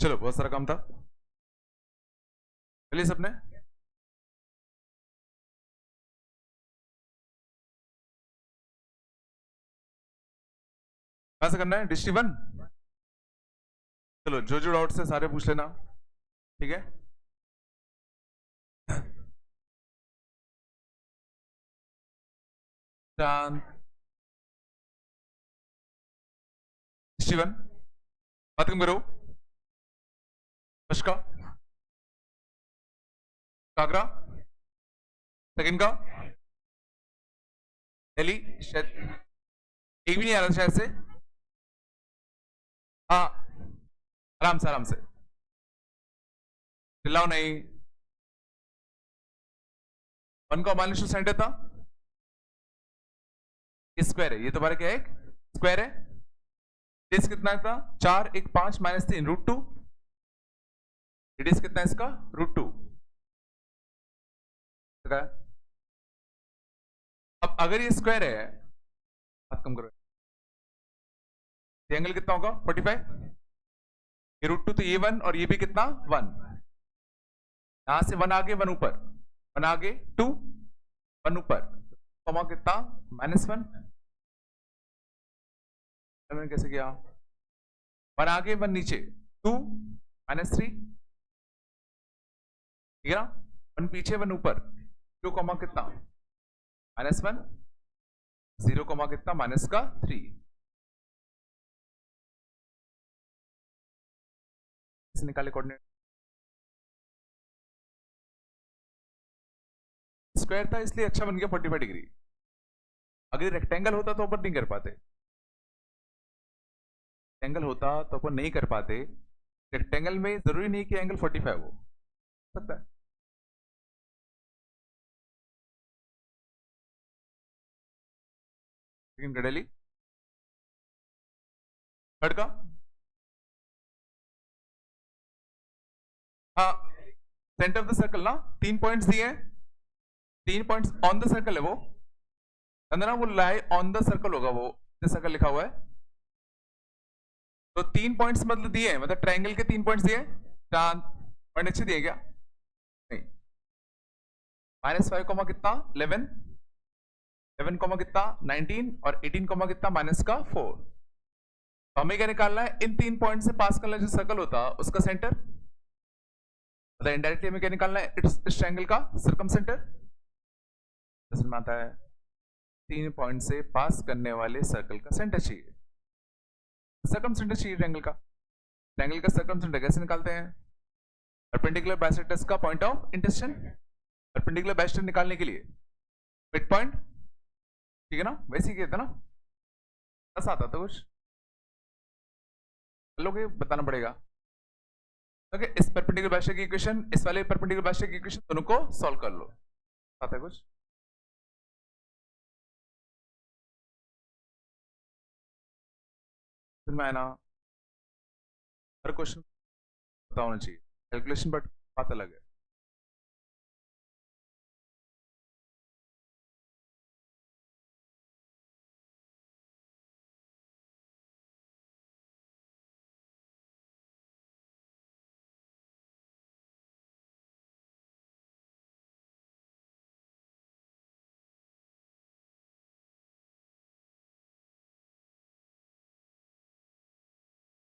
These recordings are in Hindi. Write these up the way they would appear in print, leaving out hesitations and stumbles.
चलो बहुत सारा काम था, चलिए सबने कहाँ से करना है, डिस्ट्री वन। चलो जो जो डाउट है सारे पूछ लेना, ठीक है। चांद डिस्ट्री वन बात कम करो। का कागरा सेकंड का दिल्ली, शायद एक भी नहीं आ रहा शायद से। हाँ आराम से आराम से, चिल्लाओ नहीं। वन का माइनस टू सेंटर था, स्क्वायर है ये तुम्हारा, क्या है एक स्क्वायर है। रेडियस कितना था, 4 1 5 माइनस 3 √2। रेडियस कितना है इसका, √2। अब अगर ये स्क्वायर है, बात कम करो, ये एंगल कितना होगा 45। ये √2 तो ये 1 और ये भी कितना 1। यहां से 1 आगे 1 ऊपर, 1 आगे 2 1 ऊपर, कॉमा कितना -1। मैंने कैसे किया, 1 आगे 1 नीचे 2 -3, ठीक है ना। 1 पीछे 1 ऊपर, 0 कॉमा कितना -1, 0 कॉमा कितना -3। इसे निकाले कोऑर्डिनेट, स्क्वायर था इसलिए अच्छा बन गया 45 डिग्री। अगर रेक्टेंगल होता तो अपन नहीं कर पाते, रेक्टेंगल होता तो अपन नहीं कर पाते। रेक्टेंगल में जरूरी नहीं कि एंगल 45 हो सकता है। लेकिन गडेली थर्ड का, हाँ सेंटर ऑफ द सर्कल ना, 3 पॉइंट्स दिए हैं, 3 पॉइंट्स ऑन द सर्कल है वो, अंदर ना वो लाई ऑन द सर्कल होगा, वो सर्कल लिखा हुआ है। तो 3 पॉइंट्स मतलब दिए हैं, मतलब ट्रायंगल के 3 पॉइंट्स दिए हैं। चांद पॉइंट अच्छे दिए क्या, नहीं। -5 कॉमा कितना 11, 11 कॉमा कितना 19 और 18 कॉमा कितना -4। तो हमें क्या निकालना है, इन 3 पॉइंट से पास करना जो सर्कल होता उसका सेंटर, मतलब इनडायरेक्टली हमें क्या निकालना है, इस ट्रायंगल का सर्कम सेंटर। जैसे में आता है 3 पॉइंट से पास करने वाले सर्कल का सेंटर चाहिए, सर्कम सेंटर चाहिए ट्रायंगल का। ट्रायंगल का सर्कम सेंटर कैसे निकालते हैं, परपेंडिकुलर बाइसेक्टर्स का point of intersection. Perpendicular bisector निकालने के लिए मिड पॉइंट, ठीक है ना, वैसे ही कहते ना, बस आता था कुछ लोग बताना पड़ेगा। ओके, इस परपेंडिकुलर बाइसेक्टर की इक्वेशन, इस वाले परपेंडिकुलर बाइसेक्टर की इक्वेशन, दोनों को सॉल्व कर लो, आता है कुछ। में आना हर क्वेश्चन पता होना चाहिए, कैलकुलेशन बट बात अलग है।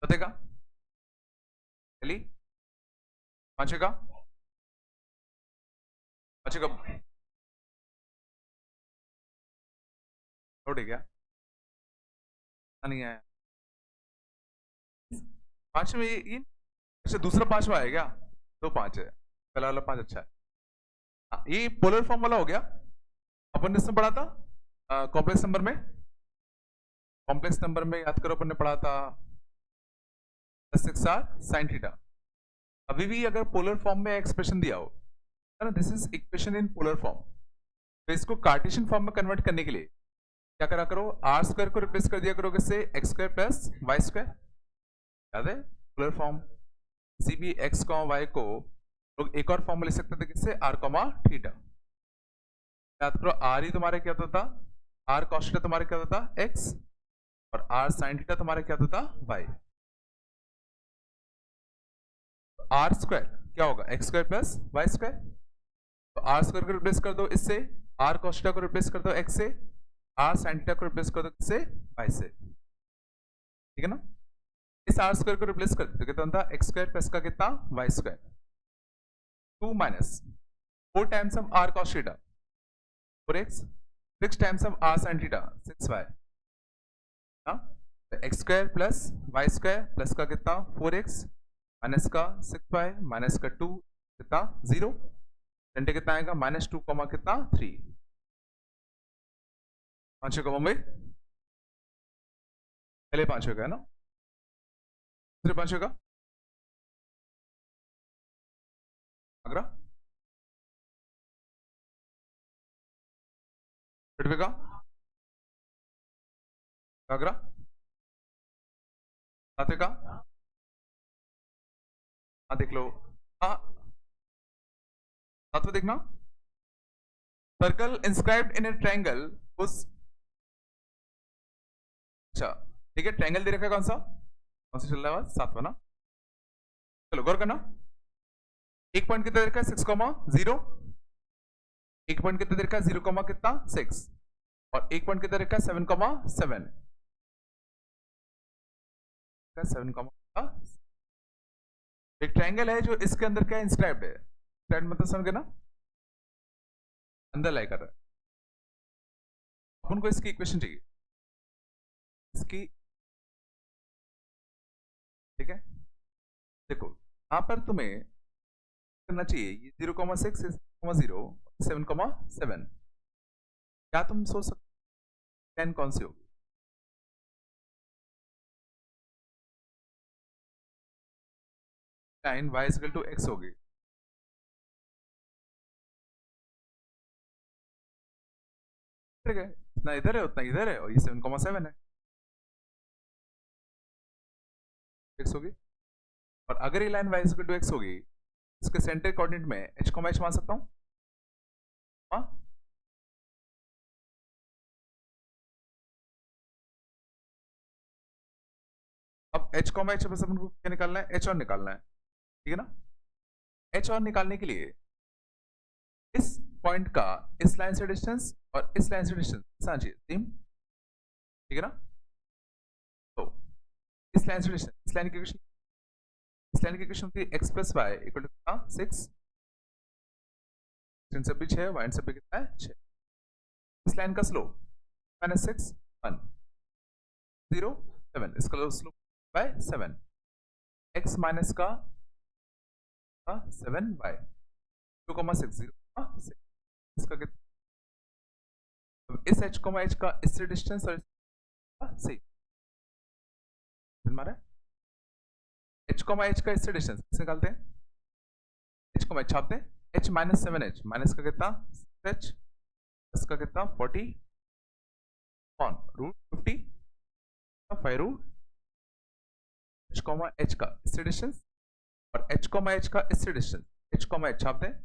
बताएगा चलिए, पांचवे का ठीक है, नहीं आया पांचवे ये, अच्छा दूसरा पांचवा है क्या, 2 5 है, पहला वाला 5 अच्छा है। ये पोलर फॉर्म वाला हो गया, अपन ने इसमें पढ़ा था कॉम्प्लेक्स नंबर में। कॉम्प्लेक्स नंबर में याद करो अपन ने पढ़ा था 6r sin थीटा। अभी भी अगर पोलर फॉर्म में एक्सप्रेशन दिया हो ना, this is equation in polar form, तो इसको कार्टेशियन फॉर्म में कन्वर्ट करने के लिए क्या करा करो, r² को रिप्लेस कर दिया करो किससे, x² + y²। याद है पोलर फॉर्म, किसी भी x, y को लोग एक और फॉर्म में लिख सकते थे किससे, r, थीटा। याद करो r ही तुम्हारा क्या होता था, r cos थीटा तुम्हारा क्या होता था x, और r sin थीटा तुम्हारा क्या होता था y। आर स्क्वायर क्या होगा x square plus y square, तो आर स्क्वायर को रिप्लेस कर दो इससे, आर cos थीटा को रिप्लेस कर दो एक्स से, आर sin थीटा को रिप्लेस कर दो किससे वाई से, ठीक है ना। इस आर स्क्वायर को रिप्लेस कर दो कितना था एक्स स्क्वायर प्लस का कितना y square, 2 minus 4 times of r cos theta 4x, 6 times of r sin theta 6y, हाँ x square plus y square plus का कितना 4x माइनस का 6y माइनस का 2 कितना 0, घंटे कितना आएगा -2 कॉमा कितना 3, 5 का मुंबई पहले 5 का है ना, दूसरे 5 का आगरा, फिर का आगरा, सातवें का, हाँ देख लो, हाँ सातवें देखना, circle inscribed in A triangle उस, अच्छा ठीक है ट्रायंगल दे रखा है कौन सा चल रहा है सातवां ना, चलो गौर करना, एक पॉइंट कितना दे रखा है 6,0, एक पॉइंट कितना दे रखा है 0, कितना 6, और एक पॉइंट कितना दे रखा है 7,7, 7, एक ट्रायंगल है जो इसके अंदर क्या इंस्क्राइब्ड है, इंस्क्राइब्ड मतलब समझ गए ना, अंदर लाई कर रहा है, अपन को इसकी इक्वेशन चाहिए इसकी, ठीक है देखो यहां पर तुम्हें करना चाहिए ये 0,6 0 7,7, क्या तुम सोच सकते 10 कौन सी होगी, line y equal to x होगी, ठीक है इतना इधर है उतना इधर है और ये 7,7 है, x होगी, और अगर ये line y equal to x होगी इसके सेंटर कोऑर्डिनेट में h को h मान सकता हूं, हाँ अब h को h बस अपन को क्या निकालना है h और निकालना है, ठीक है ना, h और निकालने के लिए इस पॉइंट का इस लाइन से डिस्टेंस और इस लाइन से डिस्टेंस सेम, ठीक है ना, तो इस लाइन से डिस्टेंस इस लाइन की इक्वेशन, इस लाइन की इक्वेशन होती है x plus y equal to कितना 6, सब भी 6 y सब भी कितना है 6, इस लाइन का स्लोप -6 1 0 7, इसका स्लोप बाय 7, x माइनस का 7 y 2,6 0 6, इसका कितना, इस h का इससे डिस्टेंस और सही हमारा h का इससे डिस्टेंस किसे निकालते हैं, h को h छापते हैं, h माइनस 7h माइनस का कितना 6h, इसका कितना 40 ऑन रूट 50 5 रूट h का इससे डिस्टेंस और h का इससे डिस्टेंस, h h छापते हैं,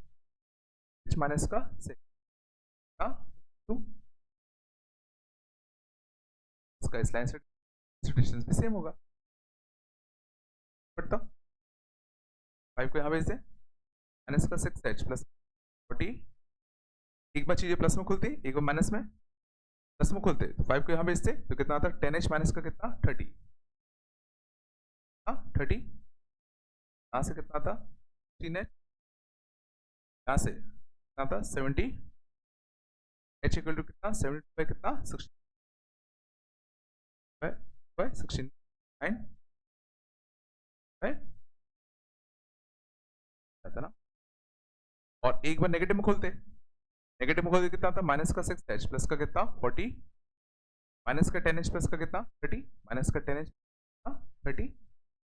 h माइनस का 6 2, इसका इस लाइन से डिस्टेंस भी सेम होगा, बढ़ता 5 को यहाँ भेज दे माइनस का 6h प्लस 40, एक बार चीजें प्लस में खुलती एक बार माइनस में, प्लस में खुलते तो 5 को यहाँ भेजते तो कितना आता 10h माइनस का कितना 30, हाँ 30, यहाँ से कितना आता 15h, यहाँ से कितना आता 70, h इक्वल टू कितना 70 बाई कितना 16 बाई 16 9 ना, और एक बार नेगेटिव में खोलते, नेगेटिव में खोलते कितना था माइनस का 6h प्लस का कितना 40 माइनस का 10h प्लस का कितना 30 माइनस का 10h 30,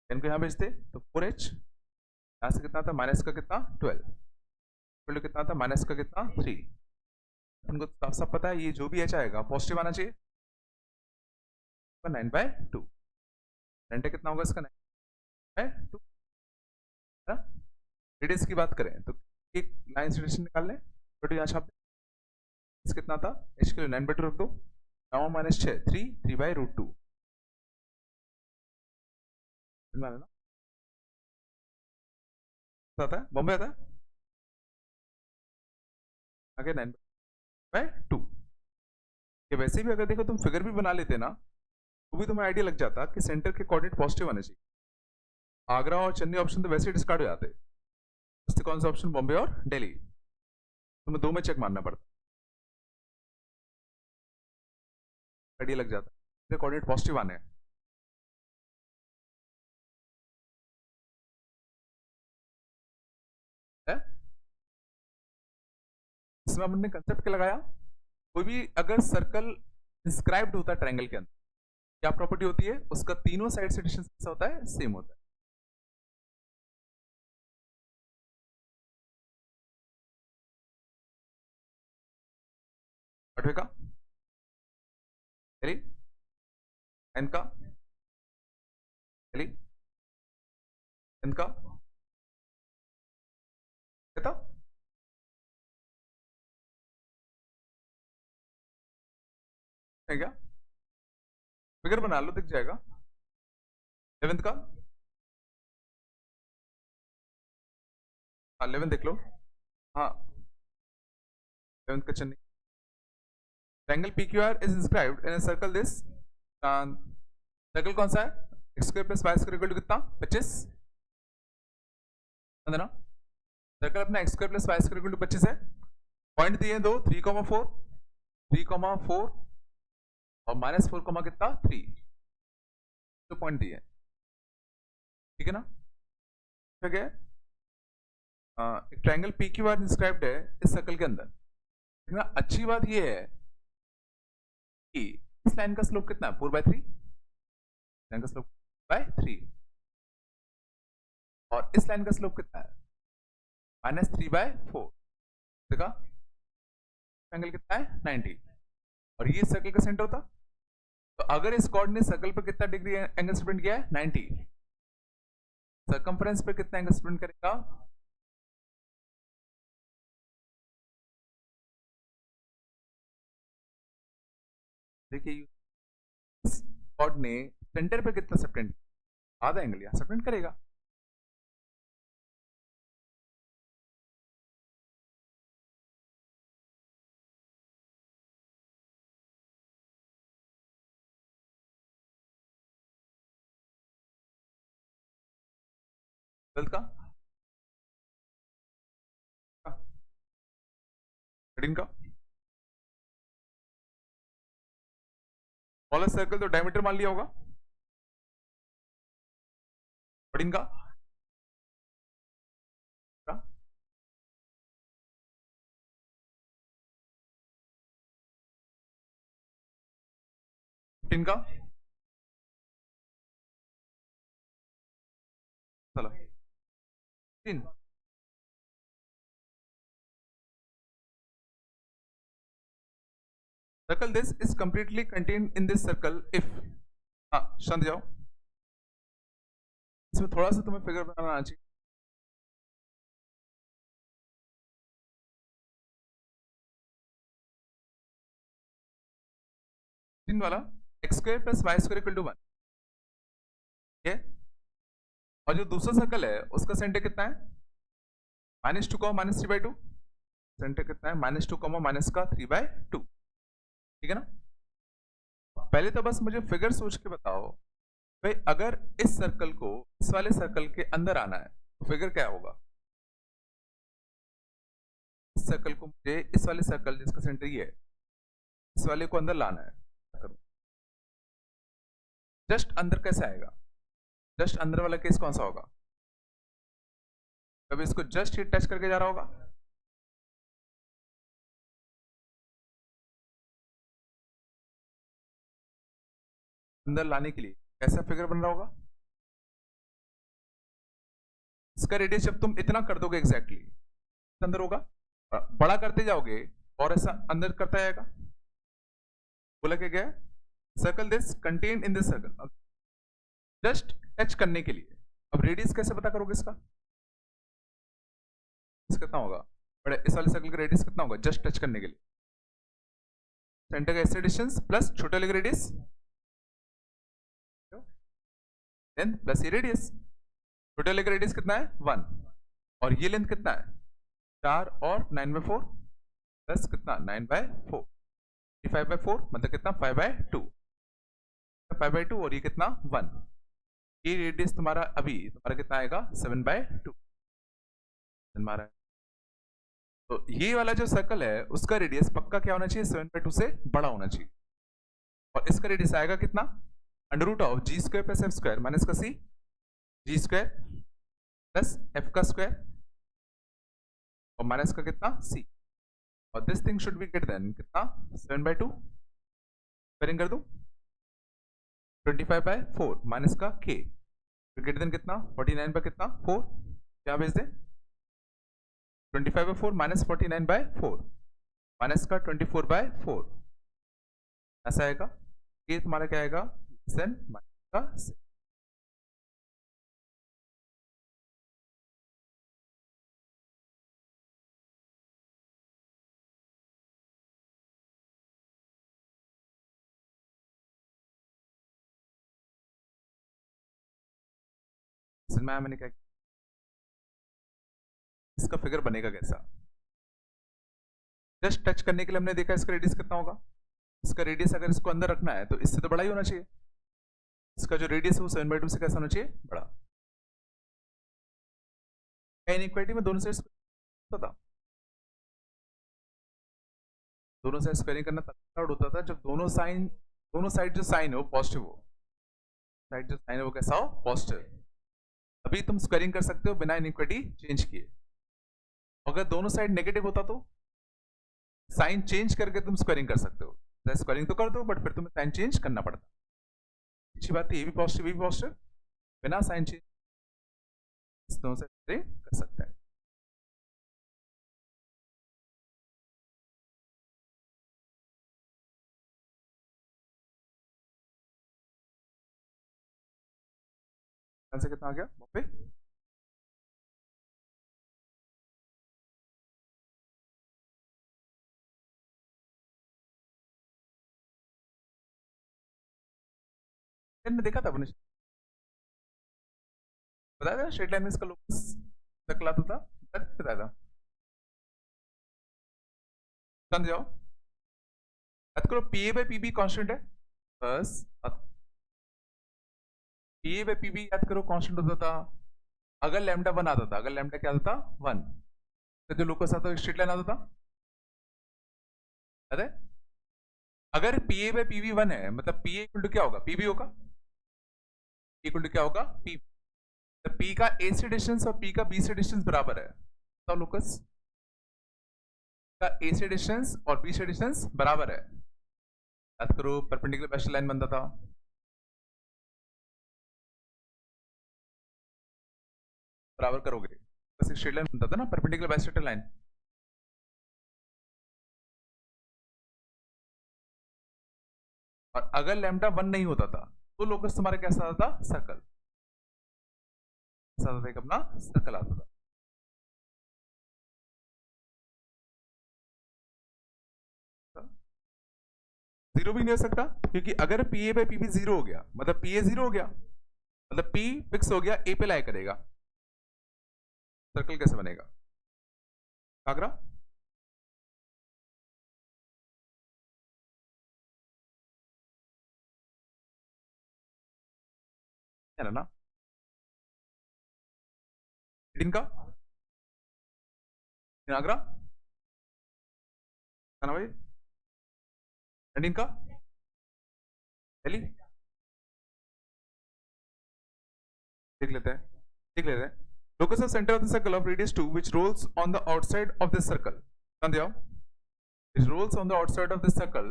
10 को यहाँ भेजते तो 4h, यहाँ से कितना था माइनस का कितना 12 कितना था माइनस का कितना 3, उनको साफ साफ पता है ये जो भी h आएगा पॉजिटिव आना चाहिए, 9/2, घंटे कितना होगा इसका 9/2, रेडियस की बात करें तो एक लाइन से डिस्टेंस निकाल लें, तो यहाँ छाप कितना था h के लिए 9/2 रख दो, 9 माइनस 6 3/√2, आता है, बॉम्बे आता है आगे 9/2। ये वैसे भी अगर देखो तुम फिगर भी बना लेते ना तो भी तुम्हें आइडिया लग जाता कि सेंटर के कोऑर्डिनेट पॉजिटिव आने चाहिए। आगरा और चेन्नई ऑप्शन तो वैसे ही डिस्कार्ड हो जाते, तो कौन सा ऑप्शन, बॉम्बे और दिल्ली, तुम्हें दो में चेक मारना पड़ता, आइडिया लग जाता कोऑर्डिनेट पॉजिटिव आने हैं। इसमें हमने कंसेप्ट क्या लगाया, कोई भी अगर सर्कल डिस्क्राइब्ड होता है ट्रायंगल के अंदर, क्या प्रॉपर्टी होती है उसका, तीनों साइड से डिस्टेंस कैसा होता है, सेम होता है। आठवें का एन का एन का कहता है क्या, फिगर बना लो दिख जाएगा। 11th का, हाँ 11 देख लो, हाँ 11th का Chennai. Triangle PQR is inscribed in a circle this, circle कौन सा है, x square plus y square equal to कितना, 25 है ना। सर्कल अपना x square plus y square equal to 25 है। पॉइंट दिए दो 3,4 3,4 और -4, कितना 3, तो पॉइंट दिए, ठीक है ना। ठीक है, एक ट्रायंगल PQR इंस्क्राइब्ड है इस सर्कल के अंदर। ना अच्छी बात ये है कि इस लाइन का स्लोप कितना है, 4/3, लाइन का स्लोप 3, और इस लाइन का स्लोप कितना है, -3/4। देखा एंगल कितना है, 90, और ये सर्कल का सेंटर था। तो अगर इस कॉर्ड ने सर्कल पर कितना डिग्री एंगल स्प्लिट किया है, 90, सर्कमफ्रेंस पे कितना एंगल स्प्लिट करेगा, देखिए कॉर्ड ने सेंटर पे कितना सब्टेंड, आधा एंगल यहां सब्टेंड करेगा। का हेडिंग का स्मॉलेस्ट सर्कल तो डायमीटर मान लिया होगा, हेडिंग का का चलो 3। Circle this is completely contained in this circle if, हाँ शांत जाओ, इसमें थोड़ा सा तुम्हें फिगर बनाना आना चाहिए। तीन वाला x square plus y square equal to 1, ठीक है। और जो दूसरा सर्कल है उसका सेंटर कितना है, -2, -3/2, सेंटर कितना है, -2, -3/2, ठीक है ना। पहले तो बस मुझे फिगर सोच के बताओ भाई, अगर इस सर्कल को इस वाले सर्कल के अंदर आना है तो फिगर क्या होगा, इस सर्कल को मुझे, इस वाले सर्कल जिसका सेंटर ये है, इस वाले को अंदर लाना है, जस्ट अंदर कैसे आएगा, जस्ट अंदर वाला केस कौन सा होगा, कभी इसको जस्ट ही टच करके जा रहा होगा, अंदर लाने के लिए कैसा फिगर बन रहा होगा, इसका रेडियस जब तुम इतना कर दोगे एग्जैक्टली अंदर होगा, बड़ा करते जाओगे और ऐसा अंदर करता जाएगा। बोला क्या गया, circle this contain in this circle, just touch करने के लिए। अब रेडियस कैसे पता करोगे इसका, कितना होगा, बड़े इस वाले सर्कल का रेडियस कितना होगा, जस्ट टच करने के लिए सेंटर का ऐसे डिस्टेंस प्लस छोटे वाले का रेडियस, देन प्लस ये रेडियस, छोटे वाले का रेडियस कितना है 1, और ये लेंथ कितना है 4 और 9/4 प्लस कितना 9/4 5/4 मतलब कितना 5/2 5/2 और ये कितना 1 ये रेडियस तुम्हारा अभी तुम्हारा कितना आएगा 7/2 हमारा। तो ये वाला जो सर्कल है उसका रेडियस पक्का क्या होना चाहिए 7/2 से बड़ा होना चाहिए और इसका रेडियस आएगा कितना √g² + f² माइनस का c g² प्लस f का स्क्वायर और माइनस का कितना c और this thing should be greater than कितना 7/2 स्क्वायरिंग कर दूं 25/4 माइनस का k ग्रेटर देन कितना 49 by कितना 4 क्या भेज दें 25/4 माइनस 49/4 माइनस का 24/4 ऐसा आएगा ये तुम्हारा क्या आएगा माइनस का 6 मैंने क्या इसका फिगर बनेगा कैसा जस्ट टच करने के लिए हमने देखा इसका रेडियस कितना होगा इसका रेडियस अगर इसको अंदर रखना है तो इससे तो बड़ा ही होना चाहिए इसका जो रेडियस है वो 7/2 से कैसा होना चाहिए बड़ा इनइक्वालिटी में दोनों साइड था दोनों साइड स्क्वायरिंग करना तब होता था जब दोनों साइड जो साइन है वो पॉजिटिव हो साइड जो साइन है वो कैसा हो पॉजिटिव अभी तुम स्क्वायरिंग कर सकते हो बिना इनइक्वालिटी चेंज किए अगर दोनों साइड नेगेटिव होता तो साइन चेंज करके तुम स्क्वायरिंग कर सकते हो स्क्वायरिंग तो कर दो बट फिर तुम्हें साइन चेंज करना पड़ता अच्छी बात है ये भी पॉजिटिव बिना साइन चेंज दोनों से कर सकते हैं से कितना आ गया पे देखा था अपने बताया था स्ट्रेट लाइन में इसका लोकस तक लाता था बताया था समझ जाओ याद करो PA/PB कांस्टेंट है बस PA/PB याद करो कांस्टेंट होता था अगर लैम्डा 1 आता था अगर लैम्डा क्या आता था 1 तो जो लोकस आता स्ट्रेट लाइन आता था अरे अगर PA/PB 1 है मतलब PA इक्वल टू क्या होगा PB होगा इक्वल टू क्या होगा P तो P का A से डिस्टेंस और P का B से डिस्टेंस बराबर है तो लोकस का A से डिस्टेंस और B से डिस्टेंस बराबर है याद करो परपेंडिकुलर पैरेलल लाइन बनता था बराबर करोगे बस एक स्ट्रेट लाइन बनता था ना परपेंडिकुलर बाइसेक्टर लाइन और अगर लैम्डा 1 नहीं होता था तो लोकस तुम्हारा कैसा आता था सर्कल अपना सर्कल आता था जीरो भी नहीं हो सकता क्योंकि अगर PA/PB 0 हो गया मतलब PA 0 हो गया मतलब P फिक्स हो गया A पे लाई करेगा सर्कल कैसे बनेगा आगरा है ना इनका आगरा है ना भाई इनका दिल्ली देख लेते हैं locus of center of the circle of radius 2 which rolls on the outside of this circle which rolls on the outside of this circle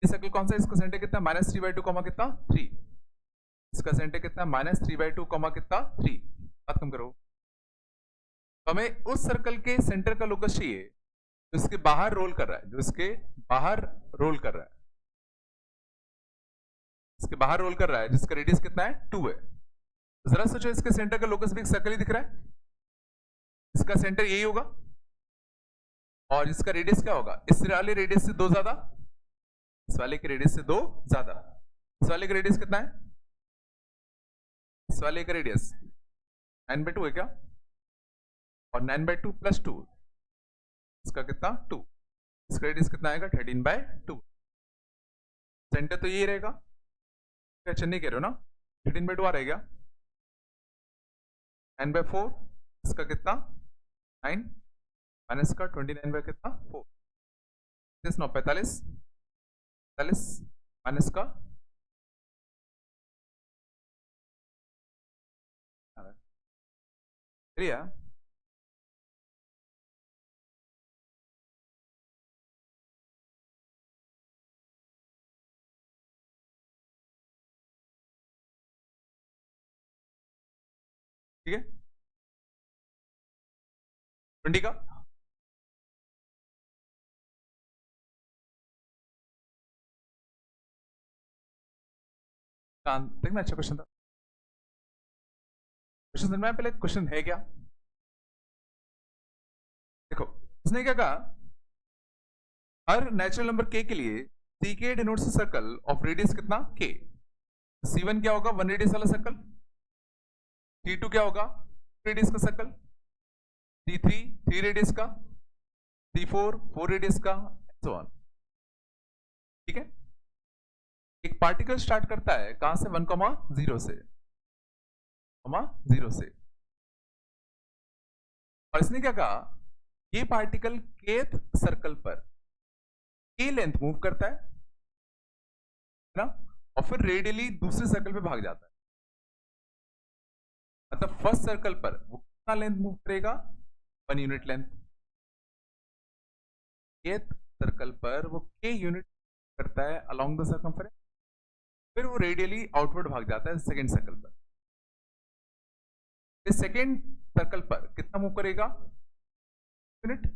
ये सर्कल कौन सा इसका सेंटर कितना -3/2 कितना 3 इसका सेंटर कितना -3/2 कितना 3 बात कम करो तो हमें उस सर्कल के सेंटर का लोकस चाहिए जो इसके बाहर रोल कर रहा है जिसका रेडियस कितना है 2 है जरा सोचो इसके सेंटर का लोकस भी एक सर्कल ही दिख रहा है इसका सेंटर यही होगा और इसका रेडियस क्या होगा इस वाले रेडियस से 2 ज्यादा इस वाले के रेडियस से 2 ज्यादा इस वाले का रेडियस कितना है इस वाले का रेडियस 9/2 है क्या और 9/2 प्लस 2, इसका कितना 2, इसका रेडियस कितना आएगा 13/2। सेंटर तो यही रहेगा, अच्छा नहीं कह रहे हो ना, 13/2 आ रहेगा। 9/4, इसका कितना 9 माइनस का 29 बाय कितना 4, 9 45 माइनस का क्लियर। ठीक है 20 का देखना, अच्छा क्वेश्चन था। क्वेश्चन समझ में आया? पहले क्वेश्चन है क्या, देखो इसने क्या कहा, हर नेचुरल नंबर k के लिए ck denotes circle of radius कितना k। c1 क्या होगा 1 रेडियस वाला सर्कल, c2 क्या होगा 2 रेडियस का सर्कल, c3 3 रेडियस का, c4 4 रेडियस का, सो ऑन। ठीक है, एक पार्टिकल स्टार्ट करता है कहां से 1,0 से, 0 से, और इसने क्या कहा, ये पार्टिकल kth सर्कल पर k लेंथ मूव करता है ना, और फिर रेडियली दूसरे सर्कल पे भाग जाता है। मतलब फर्स्ट सर्कल पर वो कितना लेंथ मूव करेगा 1 यूनिट लेंथ, kth सर्कल पर वो k यूनिट करता है अलोंग द सर्कमफेरेंस, फिर वो रेडियली आउटवर्ड भाग जाता है सेकेंड सर्कल पर। इस सेकेंड सर्कल पर कितना मूव करेगा यूनिट,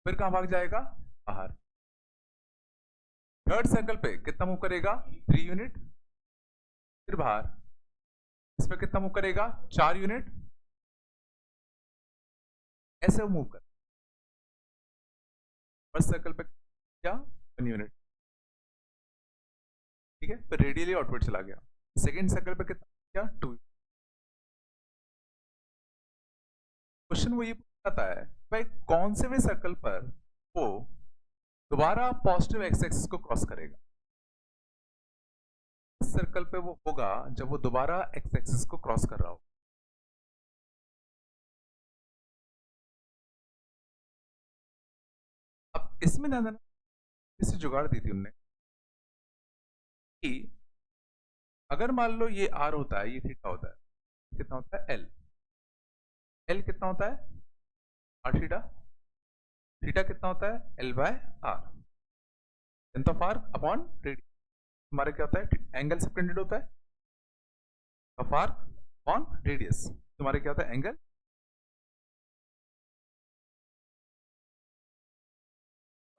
फिर कहां भाग जाएगा बाहर। थर्ड सर्कल पे कितना मूव करेगा 3 यूनिट, फिर बाहर। इस पे कितना मूव करेगा 4 यूनिट, ऐसे वो मूव कर। फर्स्ट सर्कल पे क्या 1 यूनिट, ठीक है, फिर रेडियली आउटवर्ड चला गया। सेकेंड सर्कल पे कितना क्या 2। क्वेश्चन वो ये पूछता है भाई कौन से भी सर्कल पर वो दोबारा पॉजिटिव एक्स एक्सिस को क्रॉस करेगा। इस सर्कल पे वो होगा जब वो दोबारा एक्स एक्सिस को क्रॉस कर रहा हो। अब इसमें ना इसे जुगाड़ दी थी उनने कि अगर मान लो ये आर होता है, ये थीटा होता है, कितना होता है एल, एल कितना होता है आर थीटा, थीटा कितना होता है l by r, length of arc upon radius. हमारे क्या होता है एंगल सबटेंडेड होता है ऑफ आर्क अपॉन रेडियस, तुम्हारे क्या होता है एंगल।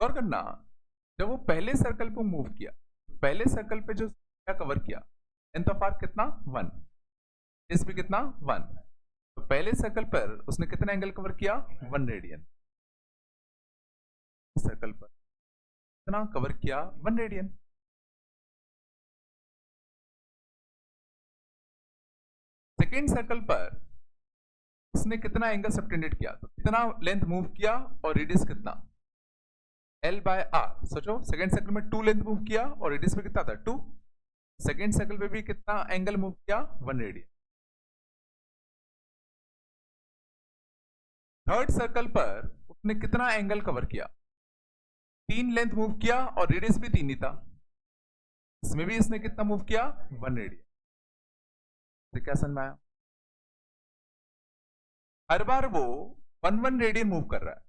और करना, जब वो पहले सर्कल पे मूव किया, पहले सर्कल पे जो क्या कवर किया लेंथ ऑफ आर्क कितना 1, इस भी कितना 1, तो पहले सर्कल पर उसने कितना एंगल कवर किया 1 रेडियन, सर्कल पर कितना कवर किया 1 रेडियन। सेकेंड सर्कल पर उसने कितना एंगल सबटेंडेड किया, तो कितना लेंथ मूव किया और रेडियस कितना L बाय आर। सोचो सेकेंड सर्कल में 2 लेंथ मूव किया और रेडियस पे कितना था 2, सेकेंड सर्कल पे भी कितना एंगल मूव किया 1 रेडियन। थर्ड सर्कल पर उसने कितना एंगल कवर किया, 3 लेंथ मूव किया और रेडियस भी 3 ही था, इसमें भी इसने कितना मूव किया 1 रेडियन। तो क्या समझ में आया, हर बार वो 1 रेडियन मूव कर रहा है,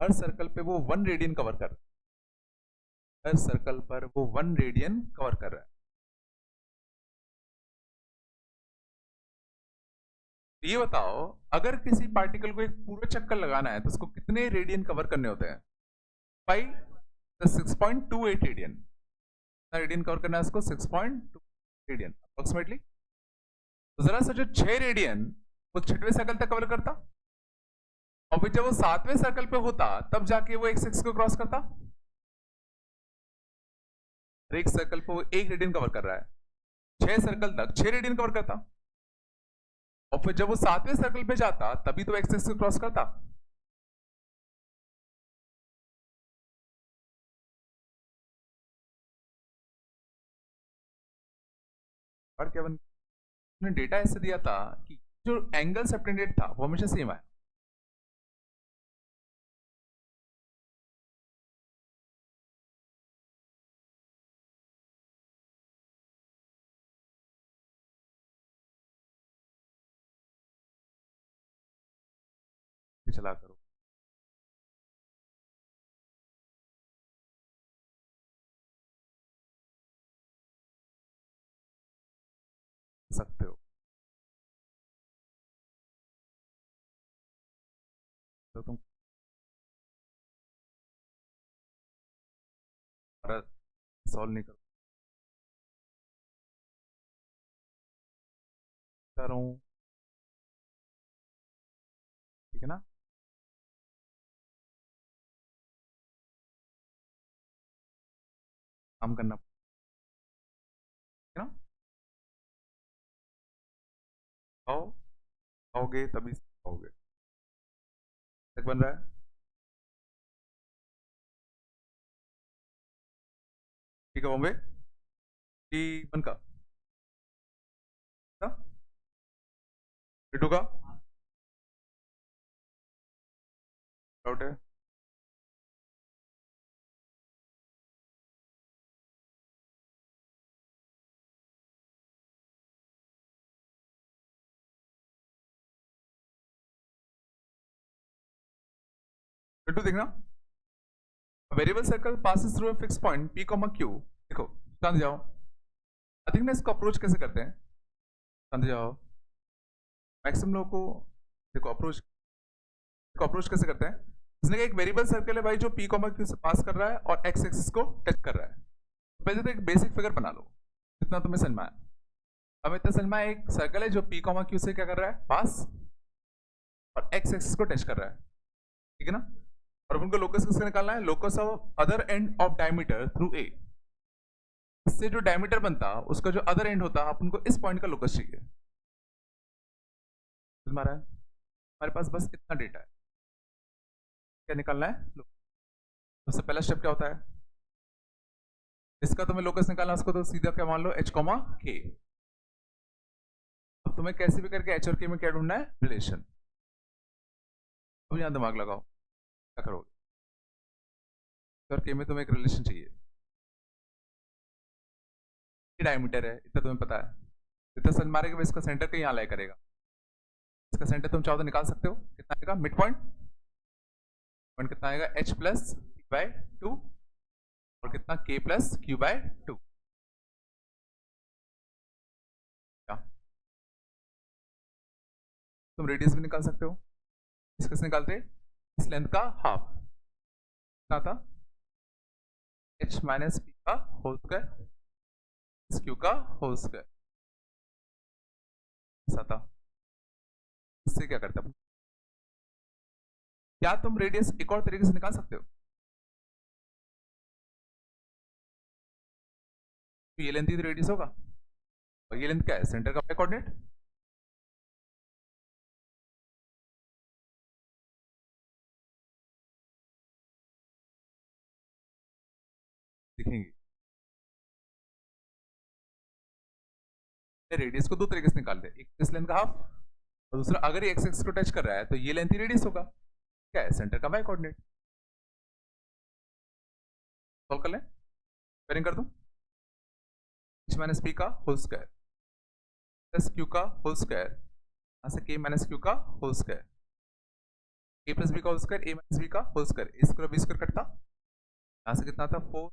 हर सर्कल पे वो 1 रेडियन कवर कर रहा है, हर सर्कल पर वो 1 रेडियन कवर कर रहा है। ये बताओ अगर किसी पार्टिकल को एक पूरा चक्कर लगाना है तो उसको कितने रेडियन कवर करने होते हैं 6.28 रेडियन, रेडियन कवर करना है उसको 6.2 रेडियन अप्रोक्सीमेटली। तो जरा सोचो 6 रेडियन वो 6वें सर्कल तक कवर करता, और फिर जब वो 7वें सर्कल पे होता तब जाके वो x को क्रॉस करता। एक सर्कल पे वो 1 रेडियन कवर कर रहा है, 6 सर्कल तक 6 रेडियन कवर करता। और फिर जब वो 7वें सर्कल पे जाता तभी तो एक्स एक्सिस क्रॉस करता। और क्या ने डेटा ऐसे दिया था कि जो एंगल सबटेंडेड था वो हमेशा सेम है। चला करो सकते हो तो तुम सॉल्व नहीं कर रहा हूँ, ठीक है ना। काम करना है ना। आओ आओगे तभी आओगे। तक बन रहा है, ठीक है बॉम्बे टी वन का टू का डाउट है। टू देखना, variable circle passes through a fix point P comma Q. देखो समझ जाओ, आई थिंक ना इसको अप्रोच कैसे करते हैं, समझ जाओ। मैक्सिमम लोगों को देखो अप्रोच को अप्रोच कैसे करते हैं। इसने कहा एक वेरिएबल सर्कल है भाई जो पी कॉमा क्यू से पास कर रहा है और एक्स एक्सिस को टच कर रहा है। पहले तो एक बेसिक फिगर बना लो, इतना तुम्हें समझ में आया। अब इतना समझ में आया, एक सर्कल है जो पी कॉमा क्यू से क्या कर रहा है पास और एक्स एक्सिस को टच कर रहा है, ठीक है ना। और उनको लोकस किससे निकालना है, locus of other end of diameter through a. इससे जो डायमीटर बनता उसका जो अदर एंड होता अपन को इस पॉइंट का लोकस चाहिए। हमारा हमारे पास बस इतना डेटा है, क्या निकालना है। सबसे पहला स्टेप क्या होता है, इसका तुम्हें लोकस निकालना, उसको तो सीधा क्या मान लो एच कॉमा के। अब तुम्हें कैसे भी करके एच और के में क्या ढूंढना है, रिलेशन। अब यहां दिमाग लगाओ क्या करोगे। और के में तुम्हें एक रिलेशन चाहिए, डायमीटर है इतना तुम्हें पता है, इतना सन मारेगा इसका सेंटर कहीं यहाँ लाई करेगा। इसका सेंटर तुम चाहो तो निकाल सकते हो, कितना आएगा मिड पॉइंट। पॉइंट कितना आएगा h प्लस बाय 2 और कितना k प्लस क्यू बाय 2। तुम रेडियस भी निकाल सकते हो, इसका निकालते इस लेंथ का हाफ कितना था, h माइनस पी का होल स्क्वायर इस क्यू का होल स्क्वायर ऐसा था। इससे क्या करते हैं, क्या तुम रेडियस एक और तरीके से निकाल सकते हो। तो ये लेंथ ही रेडियस होगा और ये लेंथ क्या है, सेंटर का कोऑर्डिनेट। दिखेंगे रेडियस को दो तरीके से निकाल दे, एक इस लेंथ का हाफ और दूसरा अगर ये एक्स एक्स को टच कर रहा है तो ये लेंथ ही रेडियस होगा, क्या है सेंटर का बाय कोऑर्डिनेट। सॉल्व कर लें, पेयरिंग कर दूं, h माइनस पी का होल स्क्वायर प्लस क्यू का होल स्क्वायर यहाँ से k माइनस क्यू का whole square, a plus B का whole square a minus B का whole square, A square B square कटता, यहाँ से कितना था 4,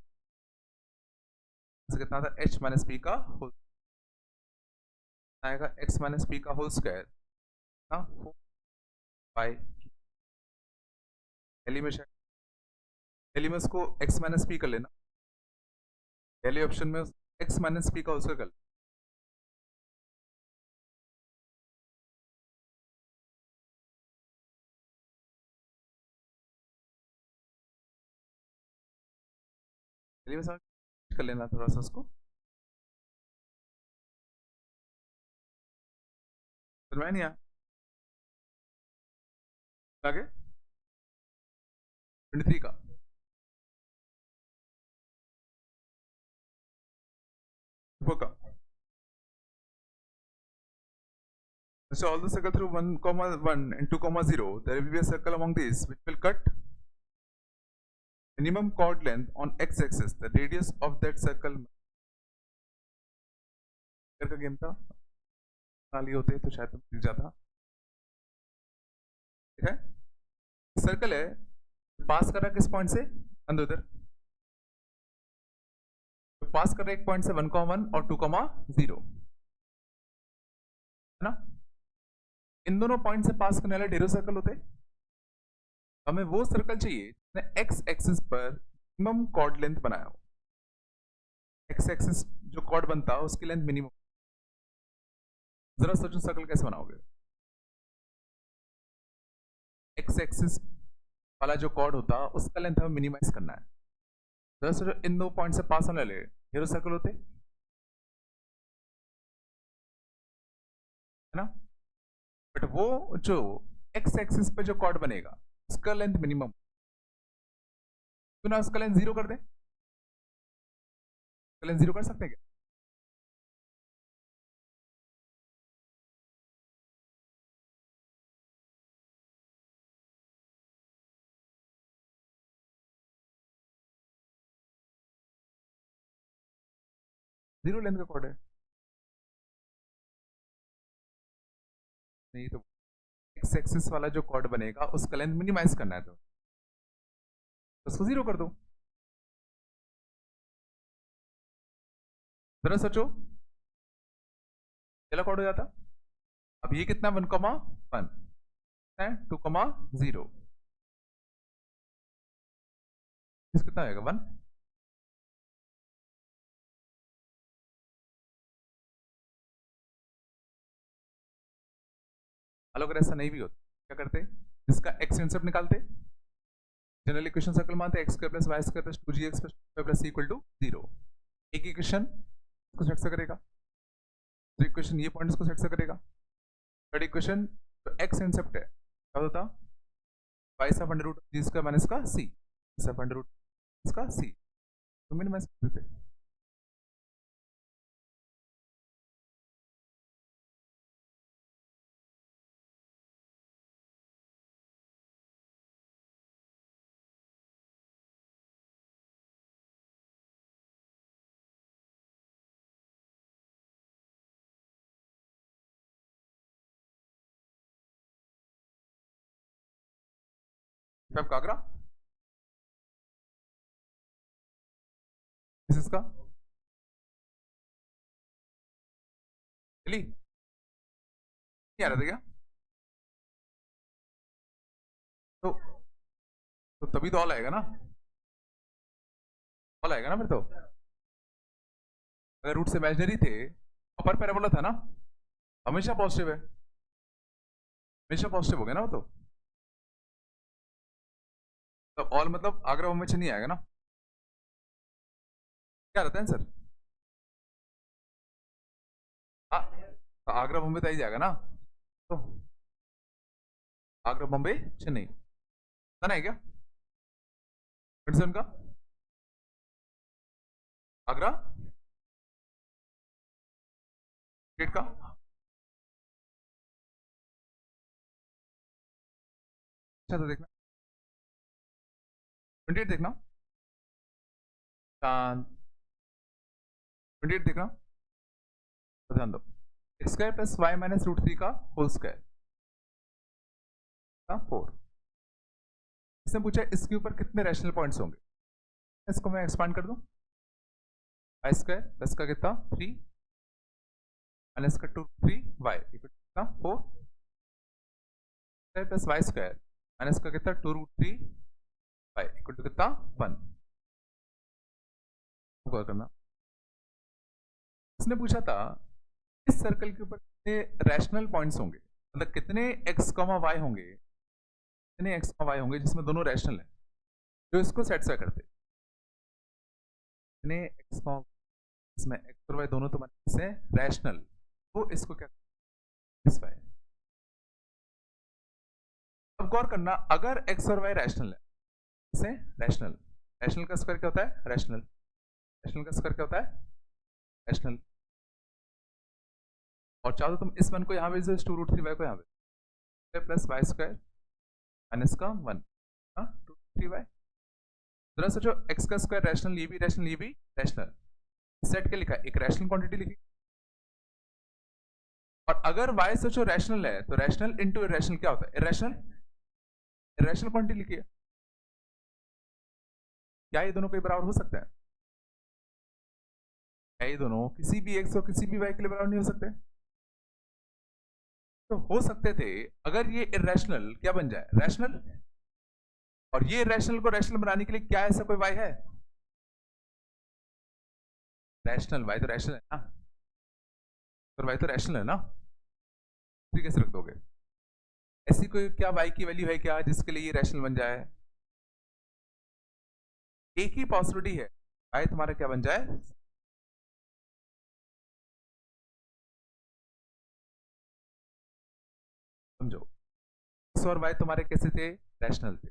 से कितना था h माइनस पी का होल आएगा x माइनस पी का होल स्क्वायर ना 4 बाई एलिमेशन एलिमेंट्स को x माइनस पी कर लेना, पहले ऑप्शन में x माइनस पी का होल स्क्वायर कर लेना। एलिमेंट्स कर लेना थोड़ा सा उसको, समझ में नहीं आया? आगे 23 का का so all the circle through 1 comma 1 and 2 comma 0 there will be a circle among these which will cut minimum chord length on x-axis the radius of that circle का गेम था खाली होते तो शायद दिख जाता ठीक है सर्कल है पास कर रहा है किस पॉइंट से अंदर उधर तो पास कर रहा है एक पॉइंट से 1,1 और 2,0 है ना इन दोनों पॉइंट से पास करने वाले ढेरों सर्कल होते हमें वो सर्कल चाहिए जिसने एक्स एक्सिस पर मिनिमम कॉर्ड लेंथ बनाया हो एक्स एक्सिस जो कॉर्ड बनता है उसकी लेंथ मिनिमम जरा सोचो सर्कल कैसे बनाओगे एक्स एक्सिस वाला जो कॉर्ड होता है उसका लेंथ हमें मिनिमाइज करना है जरा सोचो इन दो पॉइंट से पास होने वाले ढेरों सर्कल होते है ना बट वो जो एक्स एक्सिस पे जो कॉर्ड बनेगा उसका लेंथ मिनिमम तो ना उसका लेंथ 0 कर दे लेंथ 0 कर सकते हैं क्या 0 लेंथ का कॉर्ड है नहीं तो एक्स एक्सिस वाला जो कॉर्ड बनेगा उसका लेंथ मिनिमाइज करना है तो उसको 0 कर दो जरा सोचो चला कॉर्ड हो जाता अब ये कितना 1,1 है 2,0 कितना आएगा 1 अगर ऐसा नहीं भी होता क्या करते इसका एक्स इंटरसेप्ट निकालते जनरल इक्वेशन सर्कल मानते x square plus y square plus 2gx plus equal to 0 एक इक्वेशन को सेट से करेगा तो इक्वेशन ये पॉइंट्स को सेट से करेगा थर्ड इक्वेशन तो एक्स इंटरसेप्ट है क्या होता वाई सब अंडर रूट जी स्क्वायर माइनस का सी सब अंडर रूट इसका सी तो मिनिमाइज कर देते कागरा इसका नहीं आ रहा था क्या तो तभी तो ऑल आएगा ना ऑल आएगा ना फिर तो अगर रूट से इमेजिनरी थे अपर पैराबोला था ना हमेशा पॉजिटिव है हमेशा पॉजिटिव हो गया ना वो तो ऑल मतलब आगरा बम्बे नहीं आएगा ना क्या रहता है सर तो आगरा बम्बे तो ही जाएगा ना तो आगरा बम्बे चेन्नई है क्या उनका आगरा स्टेट का अच्छा तो देखना 28 देखना 28 देखना तो ध्यान दो x square plus y minus root 3 का होल स्क्वायर 4 इसने पूछा इसके ऊपर कितने रैशनल पॉइंट्स होंगे इसको मैं एक्सपांड कर दूं वाई स्क्वायर प्लस का कितना 3 माइनस का 2 3 वाई कितना 4 प्लस वाई स्क्वायर माइनस का कितना 2 रूट 3 वाई इक्वल टू कितना 1 करना इसने पूछा था इस सर्कल के ऊपर कितने रैशनल पॉइंट्स होंगे मतलब कितने एक्स कॉमा वाई होंगे कितने एक्स कॉमा वाई होंगे जिसमें दोनों रैशनल है जो इसको सेटिस्फाई करते कितने एक्स कॉमा इसमें एक्स और वाई दोनों तो से रैशनल तो इसको क्या सेटिस्फाई गौर करना, अगर एक्स और वाई रैशनल है, इसे रैशनल, रैशनल का स्क्वायर क्या होता है? रैशनल। रैशनल का स्क्वायर क्या होता है? रैशनल। और चाहो तो तुम इस वन को यहाँ भेज दो, 2√3y को यहाँ भेज दो, प्लस वाई स्क्वायर माइनस का 1, 2√3y। जरा सोचो, एक्स का स्क्वायर रैशनल, ये भी रैशनल, ये भी रैशनल, सेट के लिखा है, एक रैशनल क्वांटिटी लिखी। और अगर y सोचो रैशनल है, तो रैशनल इंटू इरेशनल क्या होता है? इरेशनल। इरेशनल क्वांटिटी लिखी है। क्या ये दोनों कोई बराबर हो सकते हैं? क्या ये दोनों किसी भी x और किसी भी y के लिए बराबर नहीं हो सकते? तो हो सकते थे अगर ये इरेशनल क्या बन जाए? रैशनल। और ये रैशनल को रैशनल बनाने के लिए क्या ऐसा कोई y है? रैशनल। y तो रैशनल है ना, तो y तो रैशनल है ना, फिर कैसे रख दोगे? ऐसी कोई क्या y की वैल्यू है क्या जिसके लिए ये रैशनल बन जाए? एक ही पॉसिबिलिटी है, y तुम्हारा क्या बन जाए? समझो, x और y तुम्हारे कैसे थे? रैशनल थे।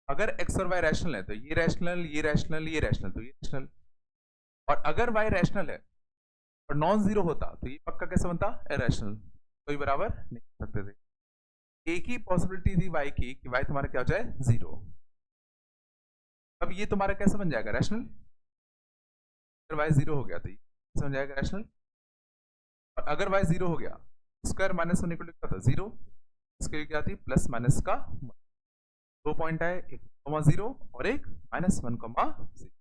अगर x और y रैशनल है तो ये रैशनल, ये रैशनल, ये रैशनल, तो ये रैशनल। और अगर y रैशनल है और नॉन जीरो होता तो ये पक्का कैसे बनता? इरेशनल। कोई बराबर नहीं कर सकते थे। एक ही पॉसिबिलिटी थी y की कि y तुम्हारा क्या हो जाए? जीरो। अब ये तुम्हारा कैसे बन जाएगा? रैशनल। अगर y जीरो हो गया तो ये कैसे बन जाएगा? रैशनल। और अगर y जीरो हो गया, स्क्वायर माइनस होने को लिखा था जीरो, इसके लिए क्या थी? प्लस माइनस का 2 पॉइंट आए, एक कॉमा जीरो और एक माइनस 1 कॉमा जीरो।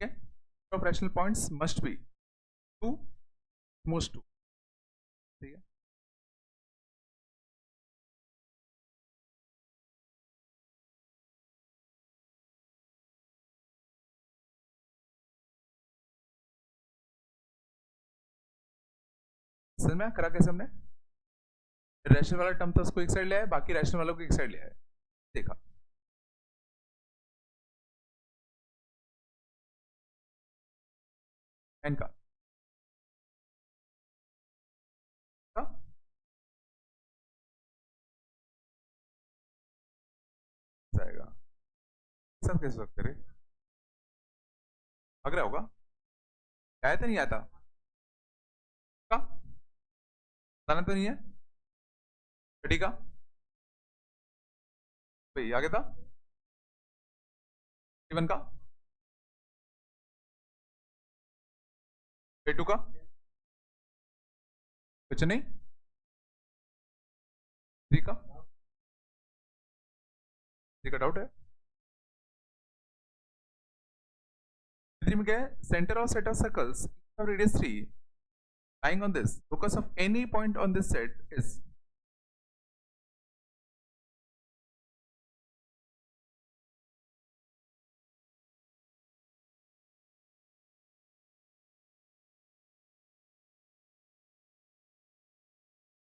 ठीक है, of rational points must be 2, most 2। ठीक है, समझ में करा कैसे हमने? रैशनल वाला टर्म तो उसको एक साइड ले आए, बाकी रैशनल वालों को एक साइड ले आए, देखा। एन का जाएगा, सब कैसे सकते रे? लग रहा होगा आया तो नहीं आता का, बताना तो नहीं है घटी का भाई, आगे था इवन का, टू का कुछ नहीं, थ्री का डाउट है। थ्री में क्या है? Centre of set of circles of radius 3 lying on this focus of any point on this set is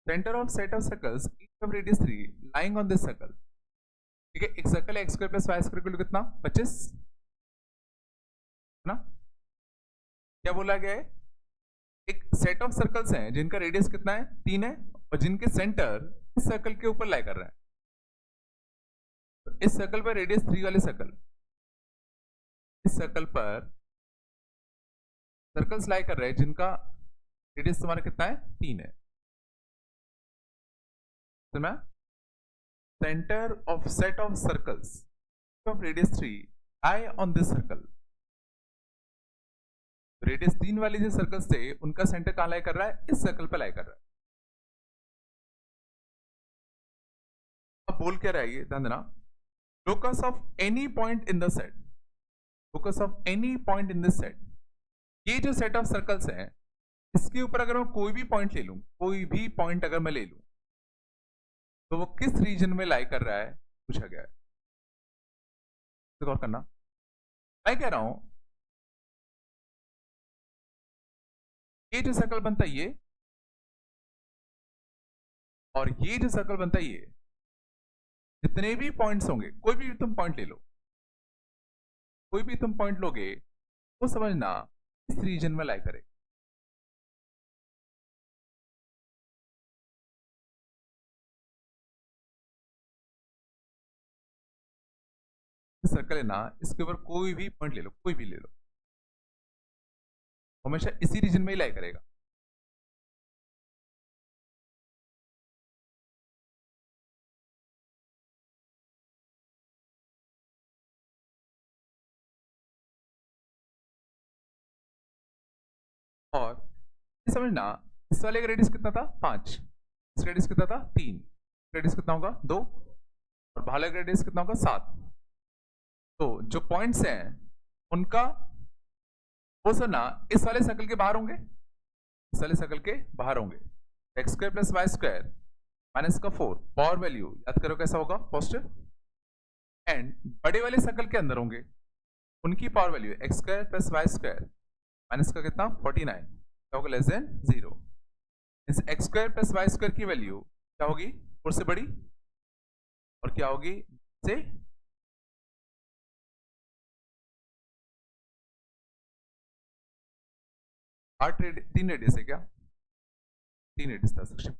center of set of circles each of radius 3 lying on this circle। ठीक है, एक सर्कल है, x square plus y square equal कितना? 25 है ना? क्या बोला गया है? एक सेट ऑफ सर्कल्स हैं जिनका रेडियस कितना है? 3 है, और जिनके सेंटर इस सर्कल के ऊपर लाई कर रहा है। तो इस सर्कल पर रेडियस 3 वाले सर्कल, इस सर्कल पर सर्कल्स लाई कर रहे हैं जिनका रेडियस तुम्हारा कितना है? 3 है। तो मैं centre of set of circles of radius 3 lie on this circle। Radius 3 वाले जो सर्कल्स थे उनका सेंटर कहां लाई कर रहा है? इस सर्कल पे लाई कर रहा है। अब बोल क्या रहा है ये, ध्यान देना, locus of any point in the set, locus of any point in this set. ये जो सेट ऑफ सर्कल्स है इसके ऊपर अगर मैं कोई भी पॉइंट ले लूं, कोई भी पॉइंट अगर मैं ले लूं, तो वो किस रीजन में लाई कर रहा है पूछा गया है। गौर करना, मैं कह रहा हूं ये जो सर्कल बनता है ये, और ये जो सर्कल बनता है ये, जितने भी पॉइंट्स होंगे, कोई भी तुम पॉइंट ले लो, कोई भी तुम पॉइंट लोगे वो समझना इस रीजन में लाई करे। सर्कल है ना, इसके ऊपर कोई भी पॉइंट ले लो, कोई भी ले लो, हमेशा इसी रीजन में ही लाई करेगा। और ये समझना, इस वाले का रेडियस कितना था 5, इस रेडियस कितना था 3, रेडियस कितना होगा 2, और बाहर का रेडियस कितना होगा 7। तो जो पॉइंट्स हैं उनका वो सर ना इस वाले सर्कल के बाहर होंगे, इस वाले सर्कल के बाहर होंगे। X square plus y square minus का 4 पावर वैल्यू याद करो कैसा होगा पॉजिटिव, एंड बड़े वाले सर्कल के अंदर होंगे, उनकी power value x square plus y square minus का कितना 49 क्या होगा लेस देन 0। इस x square plus y square की वैल्यू क्या होगी 4 से बड़ी, और क्या होगी से 3 रेडियस है क्या, 3 रेडियस था सेक्शन।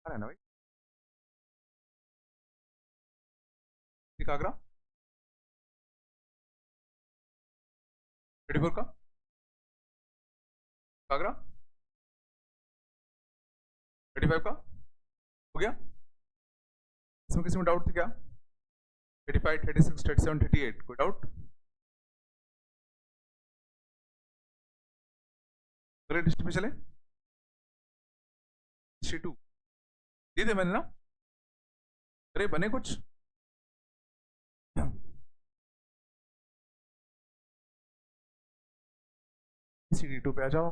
है ना भाई, आगरा 34 का आगरा 35 का हो गया। इसमें किसी में डाउट थी क्या? 35, 36, 37, 38 कोई डाउट? अगले डिस्ट्रिक्ट में चले, डिस्ट्रिक्ट 2 दे दे मैंने ना, अरे बने कुछ CD2 पे आ जाओ।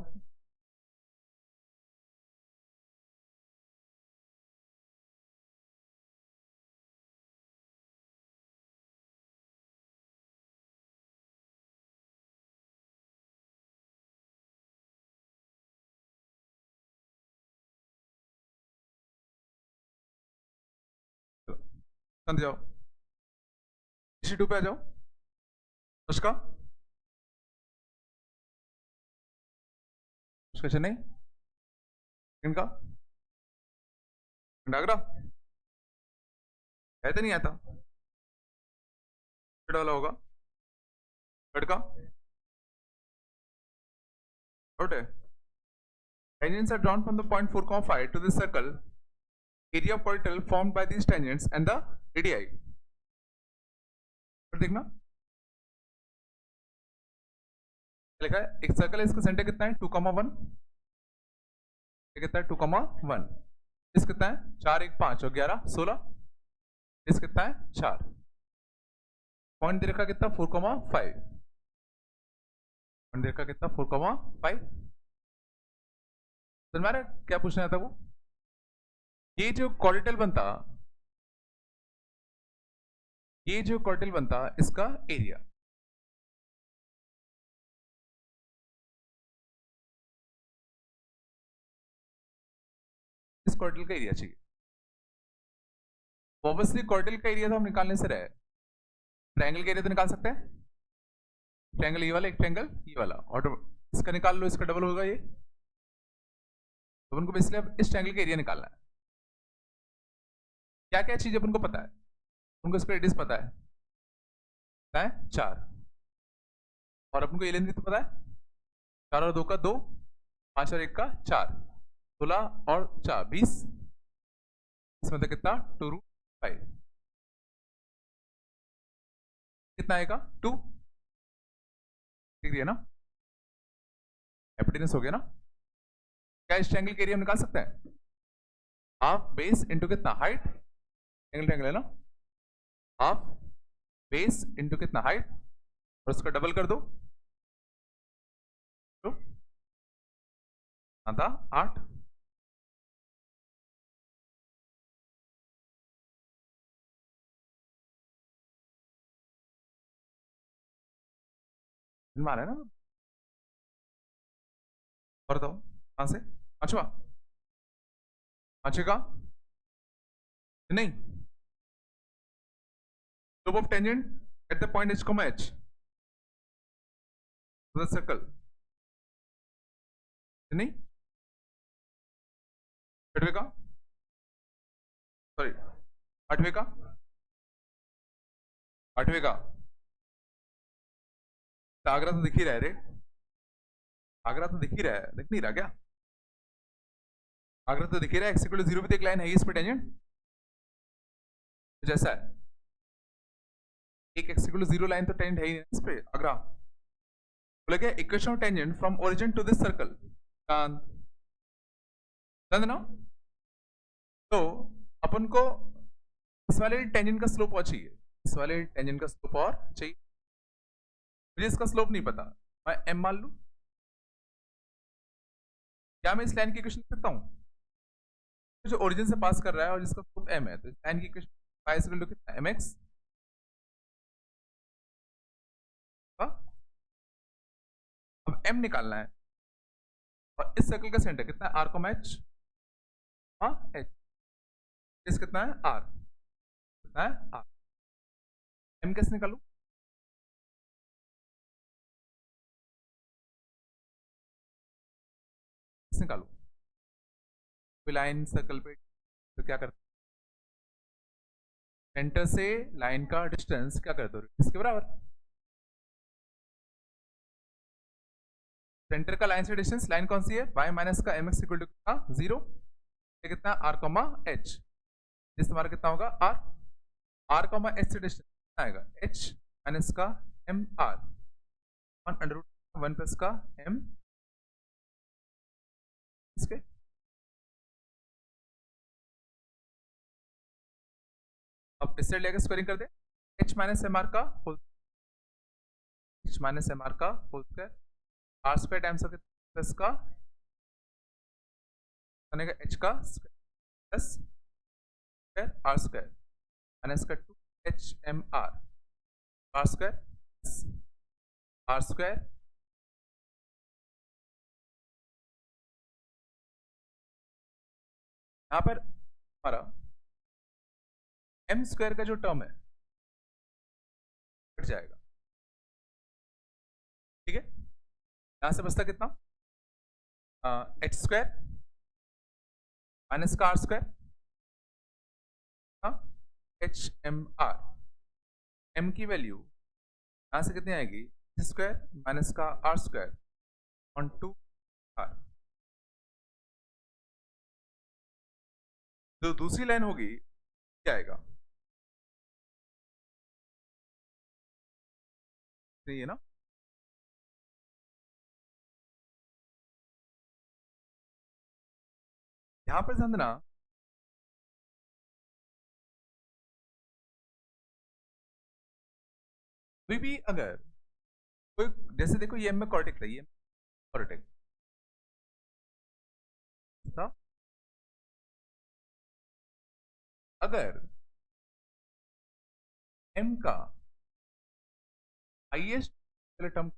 अंदर जाओ, CD2 पे आ जाओ। उसका उसका चेन्नई इनका डागरा है तो नहीं आता वाला होगा लड़का आउट है। Tangents are drawn from the point 4,5 to the circle area of polytel formed by these tangents and the radii। और देखना लिखा है एक सर्कल है, इसका सेंटर कितना है 2,1, ये कितना है 2,1, इस कितना है 4, 1, 5 और 11, 16, इस कितना है 4, पॉइंट दे रखा कितना 4,5, पॉइंट दे रखा कितना 4,5। समझ में आ रहा है क्या पूछना था वो? ये जो कॉर्डिटल बनता, ये जो कॉर्डिटल बनता इसका एरिया, इस कॉर्डिटल का एरिया चाहिए। ऑब्वियसली कॉर्डिटल का एरिया तो हम निकालने से रहे, ट्रायंगल का एरिया तो निकाल सकते हैं, ट्रायंगल ये वाला एक ट्रायंगल ये वाला, और इसका निकाल लो, इसका डबल होगा ये, तो उनको बेसिकली अब इस ट्रायंगल का एरिया निकालना है। क्या क्या चीज अपन को पता है, उनको इसका रेडियस पता है 4, और अपन को ये लेंथ भी तो पता है 4 और 2 का 2, 5 और 1 का 4, 16 और 4 20, इसमें तो कितना 2√5 कितना आएगा 2 डिग्री है ना, एपिटेनस हो गया ना। क्या इस ट्रायंगल के एरिया हम निकाल सकते हैं? हाफ बेस इंटू कितना हाइट, एंगल ट्रायंगल है ना, हाफ बेस इंटू कितना हाइट, और उसका डबल कर दो तो आता 8, इनमें आ रहा है ना। और बताओ कहां से? पांचवा? पांचवे का नहीं। slope of tangent at the point h comma h to the circle नहीं। छठवे का, सॉरी आठवें का, आठवें का आगरा तो दिख ही रहा है रे, आगरा तो दिख ही रहा है, दिख नहीं रहा क्या? आगरा तो दिख ही रहा है, x इक्वल टू 0 पे एक लाइन है इस पे टेंजेंट कुछ ऐसा है। एक x इक्वल टू 0 लाइन तो टेंजेंट है ही नहीं इस पे आगरा। बोला क्या equation of tangent from origin to this circle ना। तो अपन को इस वाले टेंजेंट का स्लोप और चाहिए, इस वाले टेंजेंट का स्लोप और चाहिए। मुझे इसका स्लोप नहीं पता, मैं m मान लूं। क्या मैं इस लाइन की इक्वेशन लिख सकता हूं जो ओरिजिन से पास कर रहा है और जिसका स्लोप m है? तो इस लाइन की इक्वेशन y इक्वल टू कितना mx। अब m निकालना है और इस सर्कल का सेंटर कितना है? r comma h। हाँ h इस कितना है? r कितना है? r। m कैसे निकालू? कैसे निकालू? लाइन सर्कल पे तो क्या करते? सेंटर से लाइन का डिस्टेंस क्या करते हो? इसके बराबर। सेंटर का लाइन से डिस्टेंस, लाइन कौन सी है? y माइनस का mx इक्वल टू कितना? 0। ये कितना? r comma h। जिस हमारा कितना होगा? r कॉमा h से डिस्टेंस कितना आएगा? h माइनस का m r 1 प्लस का m इसके। अब इससे लेकर स्क्वायरिंग कर दे, h माइनस एम आर का whole, h minus M R का whole square, r square times plus का बनेगा h का square plus square r square minus का 2 h m r square r square यहाँ पर हमारा m स्क्वायर का जो टर्म है कट जाएगा, ठीक है। यहां से बचता कितना? h स्क्वायर माइनस का r square, h m r। m की वैल्यू यहां से कितनी आएगी? h स्क्वायर माइनस का r स्क्वायर ऑन 2 r। जो दूसरी लाइन होगी क्या आएगा? सही है ना? यहां पर ध्यान देना, कोई भी अगर कोई जैसे देखो ये m में कॉर्टिक रही है, कॉर्टिक था। अगर m का हाईएस्ट टर्म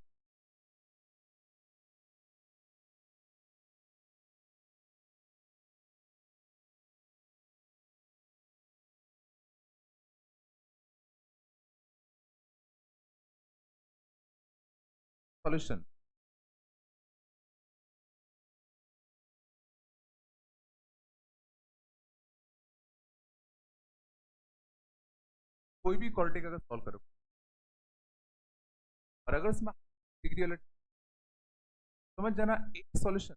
सॉल्यूशन कोई भी कॉर्टिक अगर सॉल्व करो और अगर इसमें डिग्री वाला समझ जाना, एक सॉल्यूशन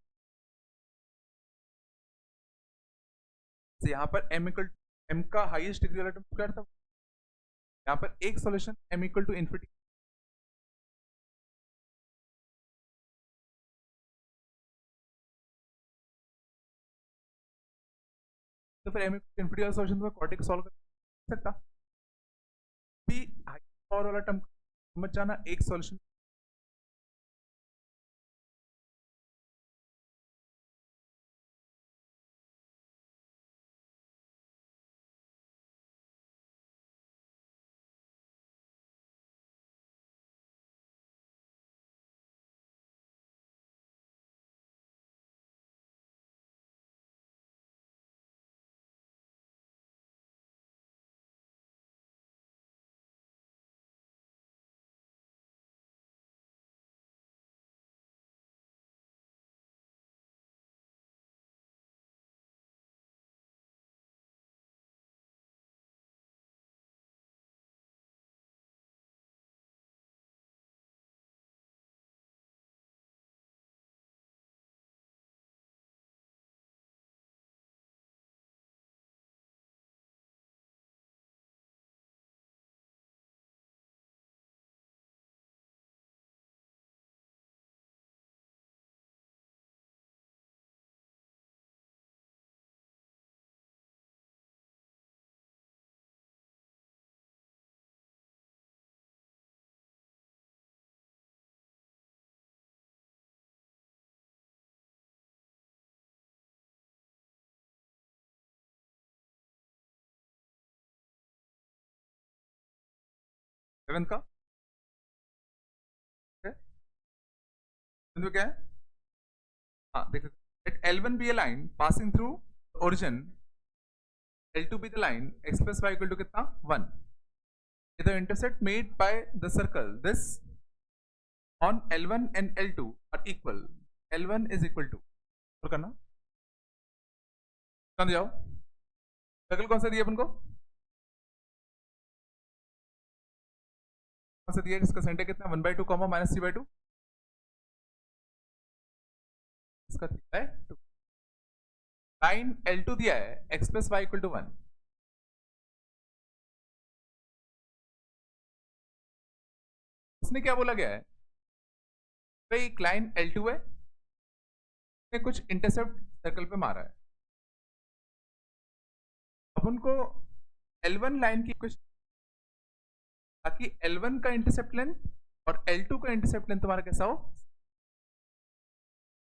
से यहाँ पर m का हाईएस्ट डिग्री वाला टर्म स्क्वायर था, यहाँ पर एक solution m equal to infinity, तो फिर m इन्फिनिटी वाला सॉल्यूशन तो कॉर्टिक सॉल्व कर सकता भी। हाई पावर वाला टर्म समझ जाना, एक सॉल्यूशन 11 का बिंदु क्या है? हाँ देखो, let L1 be a line passing through origin, L2 be the line x plus y equal to कितना 1. The intercept made by the circle this on L1 and L2 are equal. L1 is equal to और करना कौन जाओ सर्कल कौन सा दिया अपन को? कौन सा दिया? इसका सेंटर कितना? 1/2 कॉमा -3/2. इसका 3/2. लाइन L2 दिया है x plus y equal to 1. उसने क्या बोला गया है? भाई एक लाइन L2 है, उसने कुछ इंटरसेप्ट सर्कल पे मारा है. अपन को L1 लाइन की कुछ ताकि L1 का इंटरसेप्ट लेंथ और L2 का इंटरसेप्ट लेंथ तुम्हारा कैसा हो?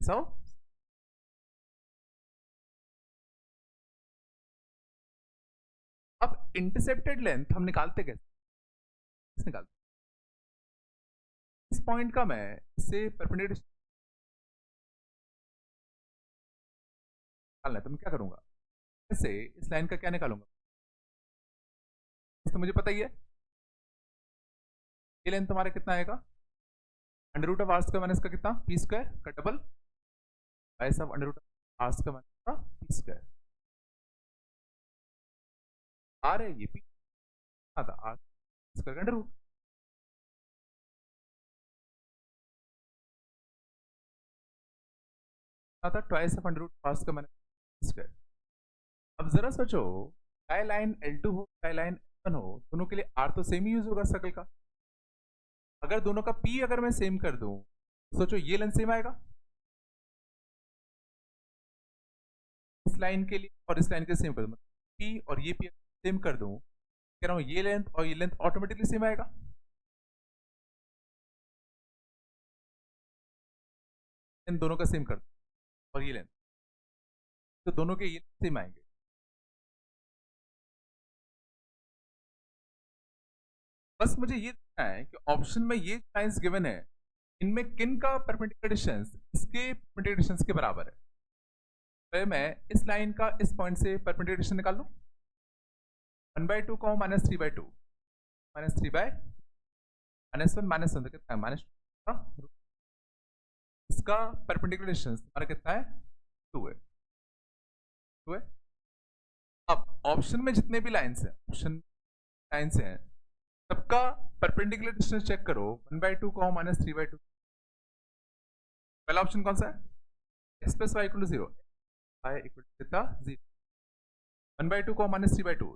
कैसा हो? अब इंटरसेप्टेड लेंथ हम निकालते कैसे? निकालते इस पॉइंट का मैं इससे परपेंडिकुलर निकालना है तो मैं क्या करूंगा? इससे इस लाइन का क्या निकालूंगा? तो मुझे पता ही है ये लेंथ तुम्हारा कितना आएगा? √r² माइनस का कितना? p² का डबल बाय सब √r² माइनस का p². r है ये p आता r² का अंडर रूट. आता twice of √r² minus p². अब जरा सोचो, चाहे लाइन L2 हो चाहे लाइन L1 हो, दोनों के लिए r तो सेम ही यूज होगा सर्कल का. अगर दोनों का p अगर मैं सेम कर दूं, सोचो ये लेंथ सेम आएगा इस लाइन के लिए और इस लाइन के सेम कर दूं, p और ये p सेम कर दूं, कह रहा हूं ये लेंथ और ये लेंथ ऑटोमेटिकली सेम आएगा. इन दोनों का सेम कर दो और ये लेंथ, तो दोनों के ये सेम आएंगे. बस मुझे ये देखना है कि ऑप्शन में ये लाइंस गिवन है, इनमें किन का परपेंडिकुलर डिस्टेंस इसके परपेंडिकुलर डिस्टेंस के बराबर है. तो मैं इस लाइन का इस पॉइंट से परपेंडिकुलर डिस्टेंस निकाल लूं. 1/2 को -3/2 -3/1 -1 कितना है? -2. इसका परपेंडिकुलर डिस्टेंस हमारा कितना है? 2 है. 2 है. अब ऑप्शन में जितने भी लाइंस हैं, ऑप्शन लाइंस हैं, सबका परपेंडिकुलर डिस्टेंस चेक करो. 1/2 को -3/2. पहला ऑप्शन कौन सा है? x plus y equal to 0. y equal to कितना? 0. 1/2 को -3/2.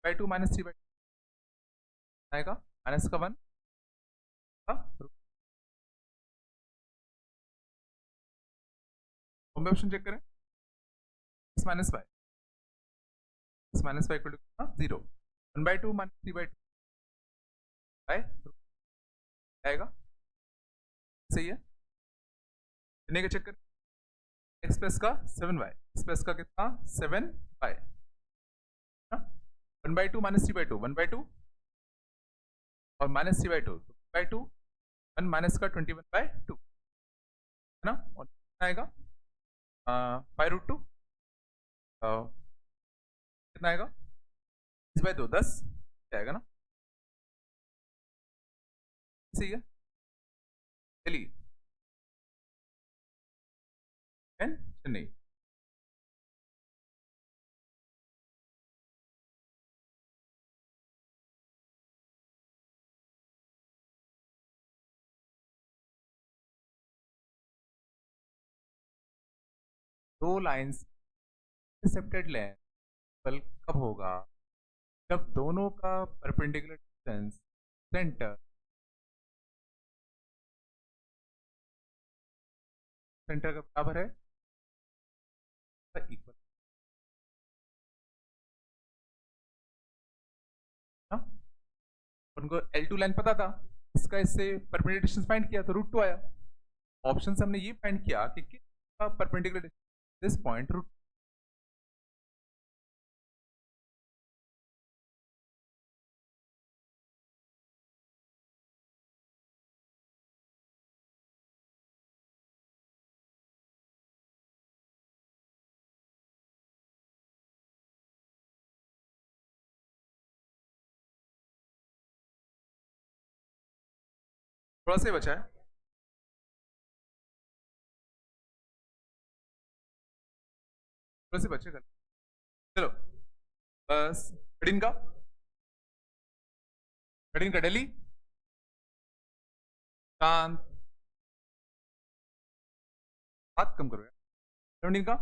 1/2 -3/2 आएगा माइनस का 1 का ऑप्शन चेक करें. x -y equal to 0. 1/2 -3/2 आएगा. सही है. कितने का चेक करें? x प्लस का 7y, x प्लस का कितना? 7y. 1/2 -3/2 1/2 और -3/2 1/2 1 माइनस का 21/2 है ना. और कितना आएगा? 5√2 कितना आएगा? 10/2 10 आएगा ना. सही है. चलिए चेन्नई. दो लाइंस इंटरसेप्टेड लेंथ कब होगा? जब दोनों का परपेंडिकुलर डिस्टेंस सेंटर का बराबर है इक्वल. उनको L2 लाइन पता था, इसका इससे परपेंडिकुलर डिस्टेंस फाइंड किया तो √2 आया. ऑप्शन से हमने ये फाइंड किया कि किसका परपेंडिकुलर डिस्टेंस दिस पॉइंट √2 थोड़ा सा ही बचा है, थोड़ा सा बचेगा। चलो बस। कठिन का, कठिन का दिल्ली, शांत, बात कम करो यार। 17 का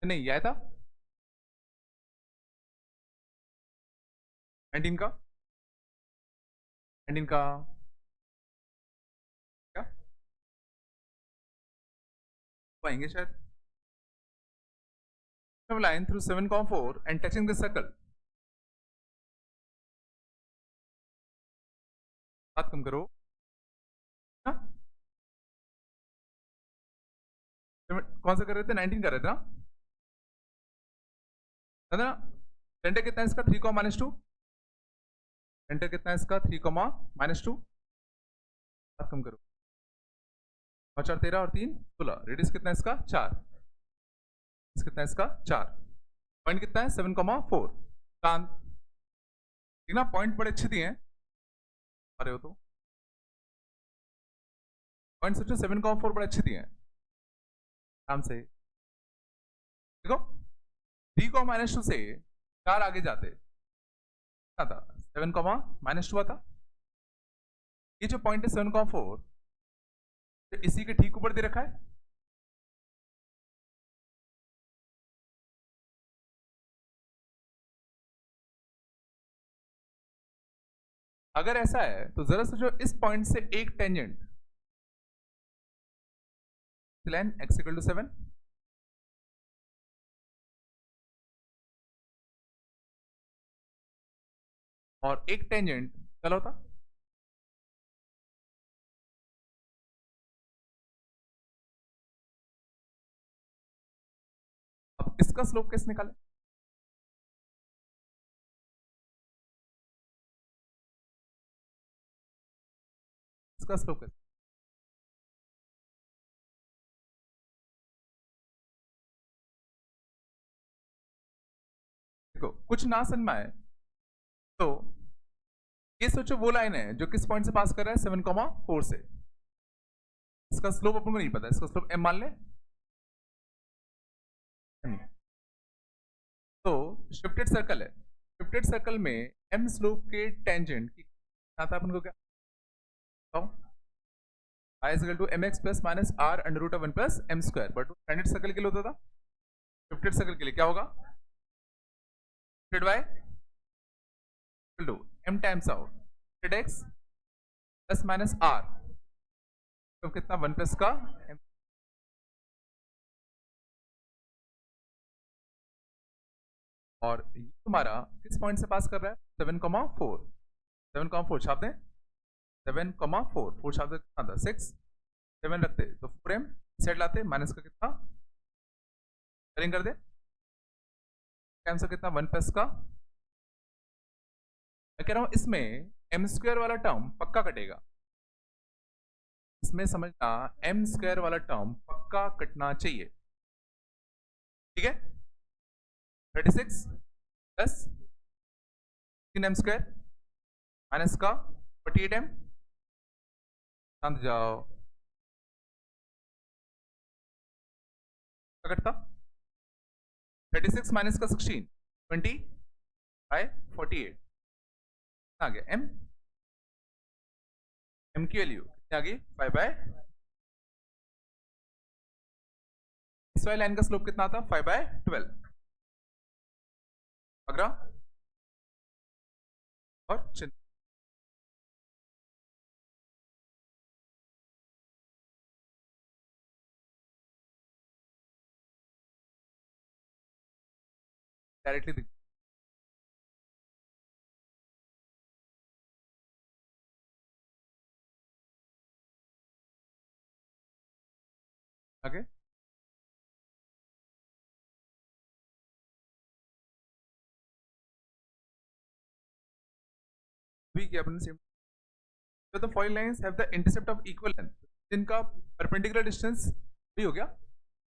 नहीं, यह था 19 का, 19 का क्या पाएंगे शायद। line through 7,4 and touching the circle, बात कम करो ना। कौन सा कर रहे थे, 19 कर रहे थे ना। सेंटर कितना है इसका, 3, -2। सेंटर कितना है इसका, 3, -2। बात कम करो। 4, 13 और 3, 16। रेडियस कितना है इसका, 4। कितना है इसका, 4। पॉइंट कितना है, 7,4। शांत। ठीक ना, पॉइंट बड़े अच्छे दिए हैं। आ रहे हो तो पॉइंट सोचो, 7,4 बड़े अच्छे दिए हैं। आराम से देखो, 3, -2 से 4 आगे जाते था, 7, -2 आता। ये जो पॉइंट है 7,4, तो इसी के ठीक ऊपर दे रखा है। अगर ऐसा है तो जरा सोचो, इस पॉइंट से एक टेंजेंट लेन x = 7, और एक टेंजेंट क्या होता, अब इसका स्लोप कैसे निकाले, इसका स्लोप कैसे। देखो कुछ ना समझ में आए तो ये सोचो, वो लाइन है जो किस पॉइंट से पास कर रहा है, 7,4 से। इसका स्लोप अपन को नहीं पता, इसका स्लोप m मान ले। तो शिफ्टेड सर्कल है, शिफ्टेड सर्कल में m स्लोप के टेंजेंट की आता अपन को क्या, I = mx + -r√1 + m²। But standard circle के लिए होता था, शिफ्टेड सर्कल के लिए क्या होगा, shifted by m times of shifted x + -r, तो कितना 1 प्लस का m। और ये तुम्हारा किस पॉइंट से पास कर रहा है, 7,4। 7,4 छाप दें, 7,4 4 छाप दे, कितना था 6, 7 रखते तो 4m, सेट लाते माइनस का कितना, करेंगे कर दे, कैंसर कितना 1 प्लस का। मैं कह रहा हूं इसमें m² वाला टर्म पक्का कटेगा, इसमें समझना m² वाला टर्म पक्का कटना चाहिए। ठीक है, 36 प्लस 3m² माइनस का 48m। शांत जाओ, क्या कटता, 36 माइनस का 16, 20/48 आ गया m। m की वैल्यू कितनी आ गई, 5/, इस वाली लाइन का स्लोप कितना आता, 5/12। अगला और चिन्ह, डायरेक्टली दिख, आगे भी किया अपने same. So the foil lines have the intercept of equal length, जिनका परपेंडिकुलर डिस्टेंस भी हो गया,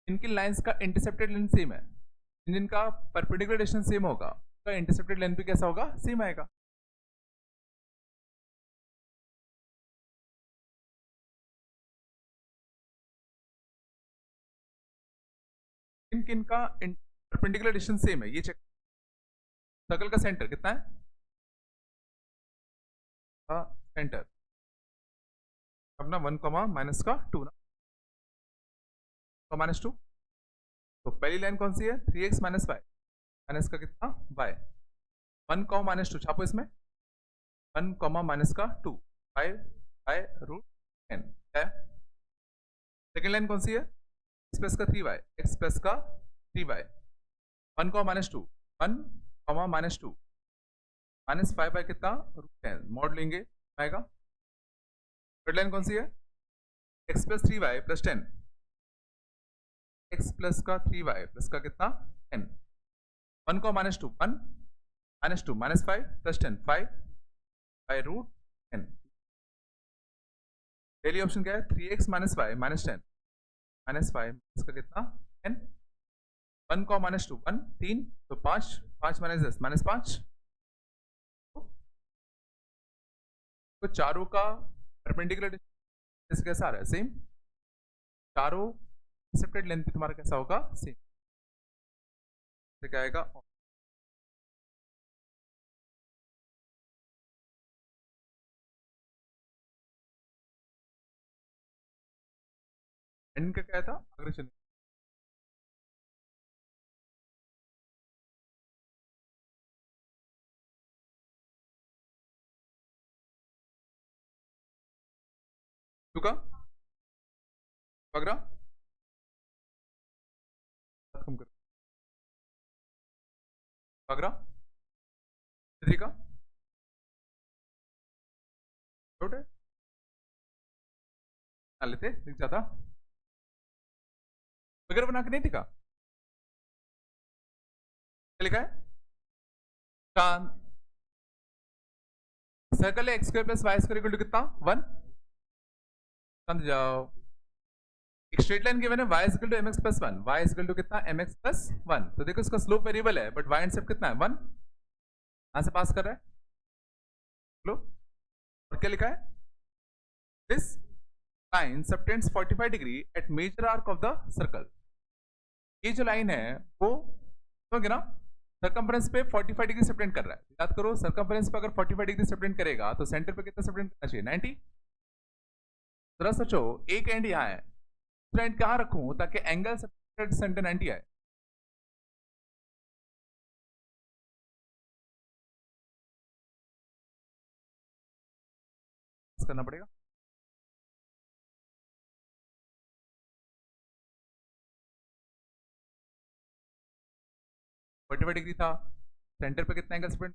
इनकी लाइंस का इंटरसेप्टेड लेंथ सेम है, जिनका परपेंडिकुलर डिस्टेंस सेम होगा तो इंटरसेप्टेड लेंथ भी कैसा होगा, सेम आएगा। किन किन का परपेंडिकुलर डिस्टेंस सेम है ये चेक। सर्कल का सेंटर कितना है, सेंटर अपना 1 कॉमा माइनस का 2 ना, तो -2। तो पहली लाइन कौन सी है, 3x माइनस वाई, माइनस का कितना y, 1 कॉमा माइनस 2 छापो इसमें, 1 कॉमा माइनस का 2 5 बाय रूट 10 है। सेकेंड लाइन कौन सी है, x प्लस का 3y, x प्लस का 3y, 1 comma minus 2 1 comma minus 2 minus 5 by कितना रूट 10, मॉड लेंगे आएगा। थर्ड लाइन कौन सी है, x plus 3y plus 10, x plus का 3y प्लस का कितना 10, 1 को minus 2 1 minus 2 minus 5 plus 10 5 by root 10। पहली ऑप्शन क्या है, 3x minus Y minus 10 minus 5 इसका कितना 10, 1 को माइनस 2 1 3 तो 5 5 माइनस 10 माइनस 5। तो चारों का परपेंडिकुलर डिस्टेंस कैसा आ रहा है, सेम। चारों सेपरेट लेंथ भी तुम्हारा कैसा होगा, सेम। क्या आएगा, एंड का क्या था अग्रेशन, का वगैरह कम कर वगैरह थ्री का आउट है लेते लिख जाता वगैरह बना के नहीं दिखा, क्या लिखा है, चांद सर्कल है x square plus y square equal to कितना 1, समझ जाओ। एक स्ट्रेट लाइन गिवन है y is equal to mx plus 1, y is equal to कितना mx प्लस 1, तो देखो इसका स्लोप वेरिएबल है बट y इंटरसेप्ट कितना है 1, यहां से पास कर रहा है लो। और क्या लिखा है, this line subtends 45 degree at major arc of the circle. ये जो लाइन है वो समझोगे ना, सर्कम्फ्रेंस पे 45 डिग्री सबटेंड कर रहा है, याद करो सर्कम्फ्रेंस पे अगर 45 डिग्री सबटेंड करेगा तो सेंटर पे कितना सबटेंड करना चाहिए 90। जरा सोचो एक एंड यहाँ है, दूसरा एंड कहाँ रखूं ताकि एंगल सेंटर 90 आए, करना पड़ेगा। 45 डिग्री था, सेंटर पे कितना एंगल स्प्रेड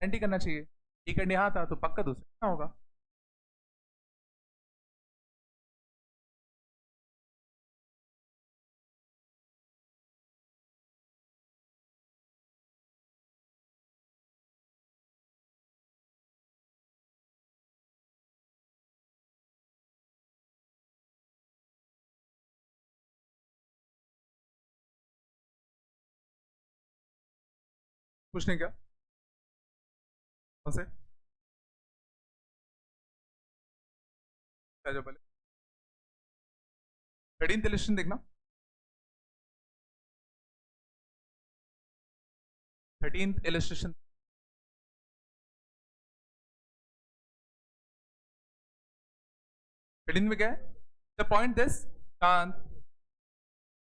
90 करना चाहिए, एक एंड यहाँ था तो पक्का दूसरा कितना होगा। कुछ नहीं, क्या कौन से जो पहले 13th इलस्ट्रेशन देखना, 13th इलस्ट्रेशन 13 में क्या है, the point this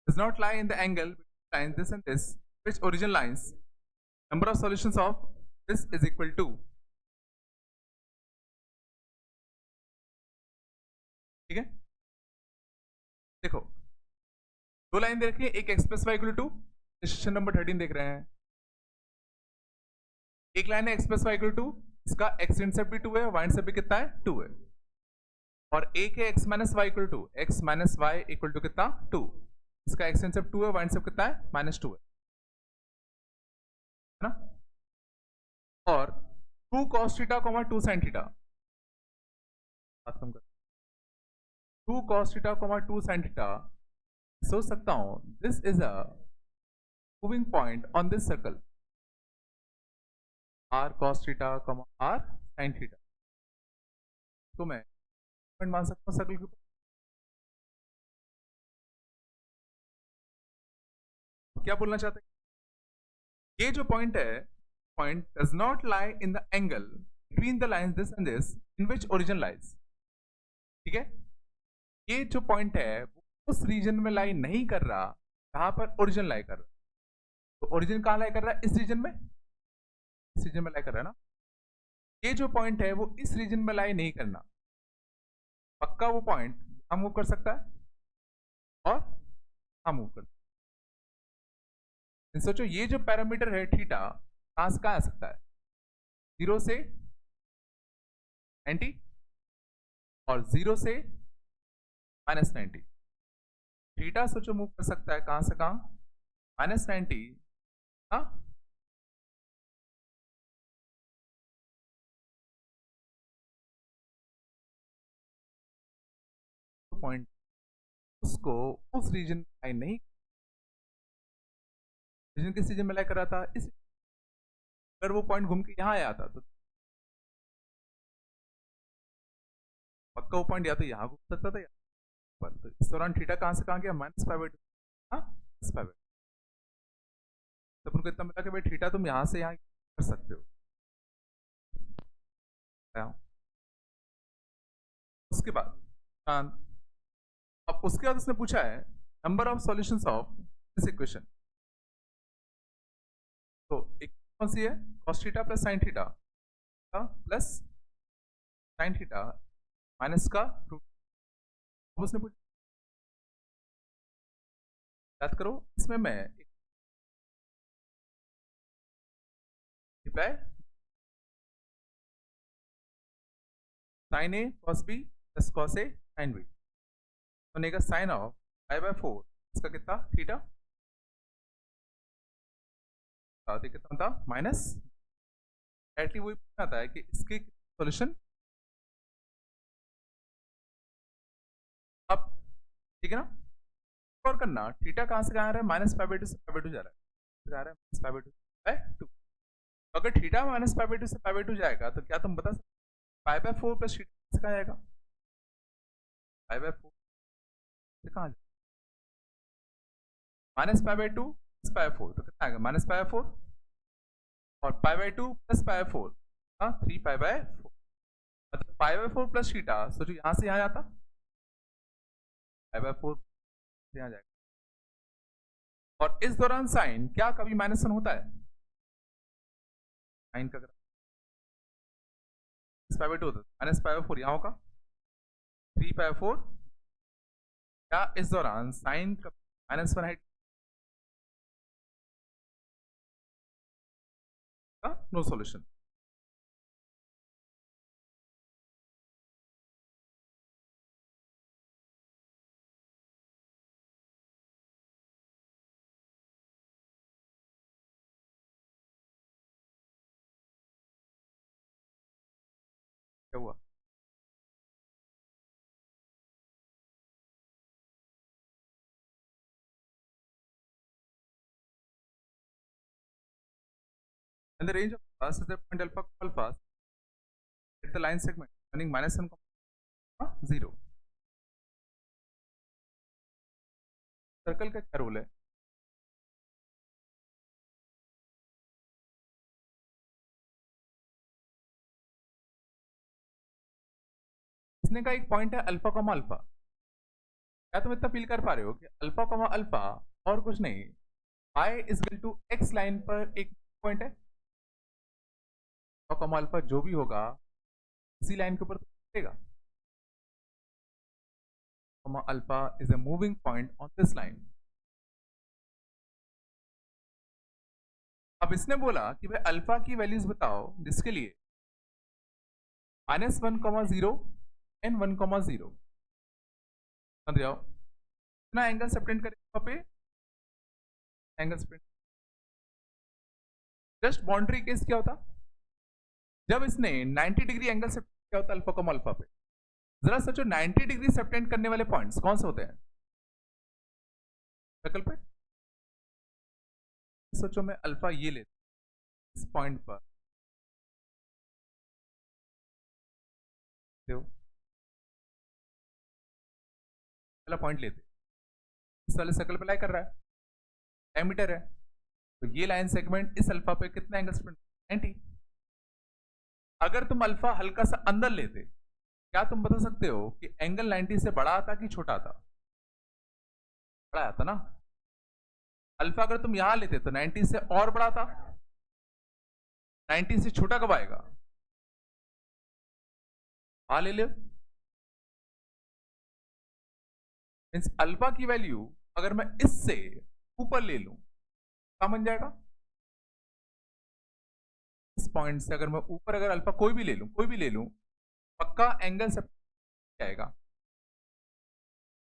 does not lie in the angle between lines this and this which original lines number of solutions of this is equal to, ठीक है। देखो दो लाइन देख रही है, एक x plus y equal to, question number 13 देख रहे हैं, एक लाइन है x plus y equal to, इसका एक्स इंटरसेप्ट भी 2 है, वाई इंटरसेप्ट भी कितना है 2 है, और एक है x minus y equal to, x minus y equal to कितना 2, इसका एक्स इंटरसेप्ट 2 है, वाई इंटरसेप्ट कितना है -2 है ना। और 2 cos थीटा 2 sin थीटा, बात कम कर, 2 cos थीटा 2 sin थीटा, सोच सकता हूं this is a moving point on this circle r cos theta r sin theta, तो मैं पॉइंट मान सकता हूं सर्कल के ऊपर, क्या बोलना चाहते हैं, ये जो पॉइंट है, point does not lie in the angle between the lines this and this in which origin lies. ठीक है, ये जो पॉइंट है वो उस रीजन में लाई नहीं कर रहा जहां पर ओरिजिन लाई कर रहा है। तो ओरिजिन कहां लाई कर रहा है, इस रीजन में, इस रीजन में लाई कर रहा है ना। ये जो पॉइंट है वो इस रीजन में लाई नहीं करना, पक्का वो पॉइंट हम मूव कर सकता है और हम मूव कर सकता है। सोचो ये जो पैरामीटर है थीटा कहां से कहां आ सकता है, 0 से 90 और 0 से -90। थीटा सोचो मूव कर सकता है कहां से कहां, -90 पॉइंट उसको उस रीजन में लाई नहीं, रीजन किस रीजन में लाई कर रहा था, इस, अगर वो पॉइंट घूम के यहाँ आया था तो पक्का वो पॉइंट या तो यहाँ घूम सकता था या पर। तो इस दौरान थीटा कहां से कहां गया, -π/2, हाँ -π/2। तो अपन को इतना मिला कि भाई थीटा तुम यहाँ से यहाँ कर सकते हो। उसके बाद अब उसके बाद उसने पूछा है number of solutions of this equation. तो एक कौन सी है, cos theta plus sin theta plus sin theta minus का रूट। उसने पूछा, याद करो इसमें मैं sin a cos b plus cos a sin b होने का साइन ऑफ π/4, इसका कितना थीटा कितना था माइनस, डायरेक्टली वही आता है कि इसके सॉल्यूशन। अब ठीक है ना, और करना थीटा कहां से कहां आ रहा है, -π/2 से π/2 जा रहा है -π/2 अगर थीटा -π/2 से π/2 जाएगा तो क्या तुम बता सकते π/4 प्लस थीटा से कहां जाएगा, π/4 से कहां जाएगा, -π/2 प्लस π/4 तो कितना आएगा -π/4 और π/2 प्लस π/4 3π/4, मतलब π/4 प्लस थीटा सोचो यहां से यहां जाता, π/4 से यहां जाएगा। और इस दौरान साइन क्या कभी -1 होता है, साइन का π/2 होता है, -π/4 यहाँ होगा 3π/4, क्या इस दौरान साइन का -1 है, नो सॉल्यूशन। क्या हुआ, in the range of us is the point alpha at the line segment running -1, 0। Circle का क्या रूल है, इसने का एक पॉइंट है अल्फा कॉमा अल्फा, क्या तुम इतना फील कर पा रहे हो कि अल्फा कॉमा अल्फा और कुछ नहीं, i is equal to x line पर एक पॉइंट है, अल्फा कॉमा अल्फा जो भी होगा इसी लाइन के ऊपर चलेगा, comma alpha is a moving point on this line. अब इसने बोला कि भाई अल्फा की वैल्यूज बताओ जिसके लिए -1,0 एंड 1,0 समझ जाओ, कितना एंगल सब्टेंड करेगा वहां पे, angle subtend, just boundary case क्या होता, जब इसने 90 डिग्री एंगल सब्टेंड किया होता अल्फा कॉमा अल्फा पे, जरा सोचो 90 डिग्री सब्टेंड करने वाले पॉइंट्स कौन से होते हैं सर्कल पे, सोचो मैं अल्फा ये लेता इस पॉइंट पर, पहला पॉइंट लेते इस वाले सर्कल पे लाई कर रहा है, डायमीटर है, तो ये लाइन सेगमेंट इस अल्फा पे कितना एंगल स्प्लिट 90। अगर तुम अल्फा हल्का सा अंदर लेते, क्या तुम बता सकते हो कि एंगल 90 से बड़ा आता कि छोटा आता? बड़ा आता ना। अल्फा अगर तुम यहां लेते तो 90 से और बड़ा था, 90 से छोटा कब आएगा? आ ले लो। मीन्स अल्फा की वैल्यू अगर मैं इससे ऊपर ले लूं क्या बन जाएगा? इस पॉइंट से अगर मैं ऊपर अगर अल्फा कोई भी ले लूं पक्का एंगल से आएगा।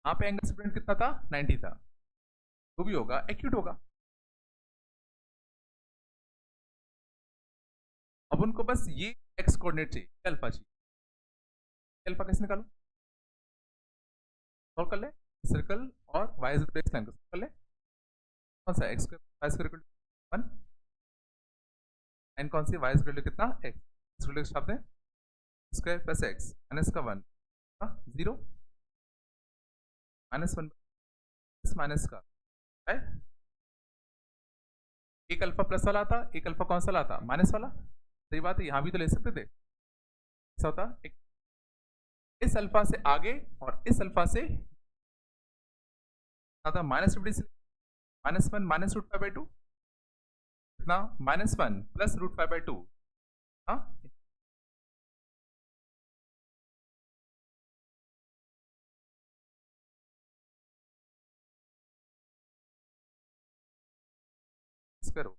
यहां पे एंगल स्प्लिट कितना था? 90 था। जो भी होगा एक्यूट होगा। अब उनको बस ये एक्स कोऑर्डिनेट चाहिए, अल्फा चाहिए। अल्फा कैसे निकालो? सॉल्व कर ले। सर्कल और वाई इज बेस लाइन को कर ले। कौन सा एक्स वाई स्क्वायर 1, एन कौन सी वाई स्क्वायर कितना एक्स स्क्वायर छाप दें, स्क्वायर प्लस एक्स माइनस का 1 0 -1 माइनस का है। एक अल्फा प्लस वाला आता, एक अल्फा कौन सा लाता? माइनस वाला। सही बात है, यहां भी तो ले सकते थे। ऐसा होता एक इस अल्फा से आगे और इस अल्फा से आता -50 से -1 माइनस रूट 5/2 कितना? -1 प्लस रूट 5/2। हाँ स्क्वायर हो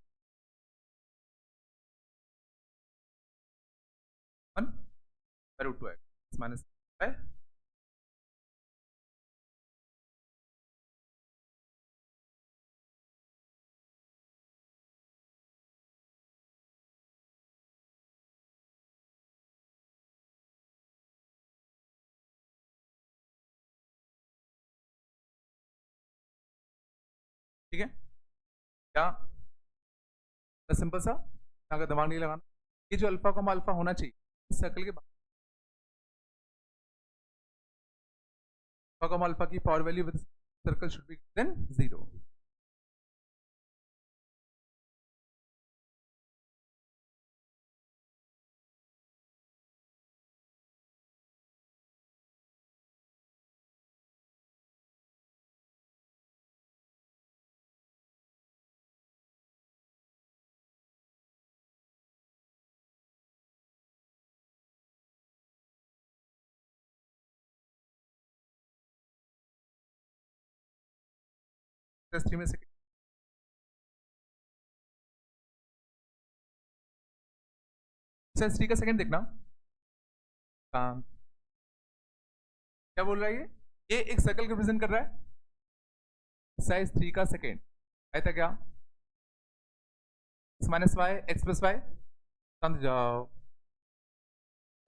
1 रूट 2 माइनस है। ठीक है क्या? सिंपल सा, अगर दिमाग नहीं लगाना। ये जो अल्फा को अल्फा होना चाहिए इस सर्कल के अल्फा की power value with circle should be then 0। Exercise 3 में सेकंड एक्सरसाइज 3 का सेकंड देखना। क्या बोल रहा है ये एक सर्कल का रिप्रेजेंट कर रहा है। एक्सरसाइज 3 का सेकंड आया था क्या? x minus y x plus y समझ जाओ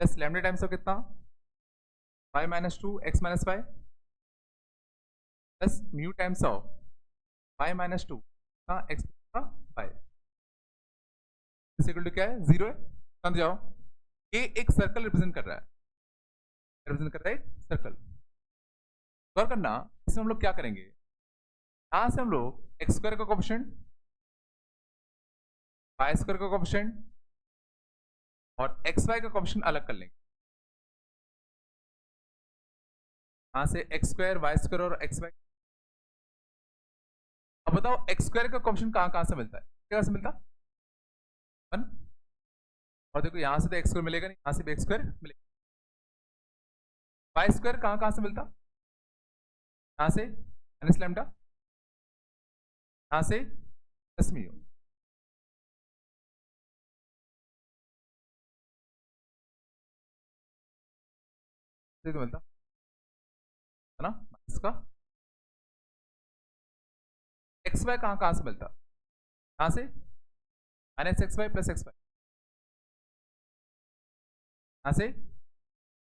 प्लस लैम्डा टाइम्स ऑफ कितना? y minus 2 x minus y plus mu times of y minus 2 x plus y equal to क्या है? 0 है। समझ जाओ ये एक सर्कल रिप्रेजेंट कर रहा है, रिप्रेजेंट कर रहा है सर्कल। गौर करना, इसमें हम लोग क्या करेंगे? यहां से हम लोग एक्स स्क्वायर का कोएफिशिएंट, वाई स्क्वायर का कोएफिशिएंट और एक्स वाई का कोएफिशिएंट अलग कर लेंगे। यहां से एक्स स्क्वायर वाई स्क्वायर और एक्स वाई। अब बताओ एक्स स्क्वायर का कोएफिशिएंट कहां से मिलता है? कहां से मिलता? 1। और देखो यहां से तो एक्स स्क्वायर मिलेगा नहीं, यहां से भी एक्स स्क्वायर मिलेगा। वाई स्क्वायर कहां से मिलता? यहां से माइनस लैम्डा, यहां से प्लस म्यू। तो मिलता है ना इसका। एक्स वाई कहां से मिलता? यहां से minus x y plus x y, यहां से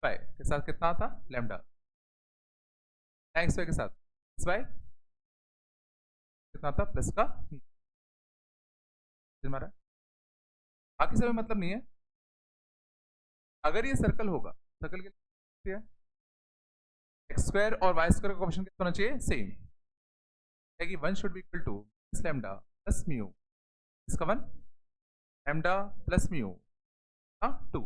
वाई के साथ कितना आता? लैम्डा। एक्स वाई के साथ एक्स वाई कितना आता? प्लस का हमारा बाकी सब मतलब नहीं है। अगर ये सर्कल होगा, सर्कल के लिए एक्स स्क्वायर और वाई स्क्वायर का कोएफिशिएंट कितना होना चाहिए? सेम है कि 1 should be equal to lambda plus mu इसका 1 लैम्डा प्लस म्यू 2।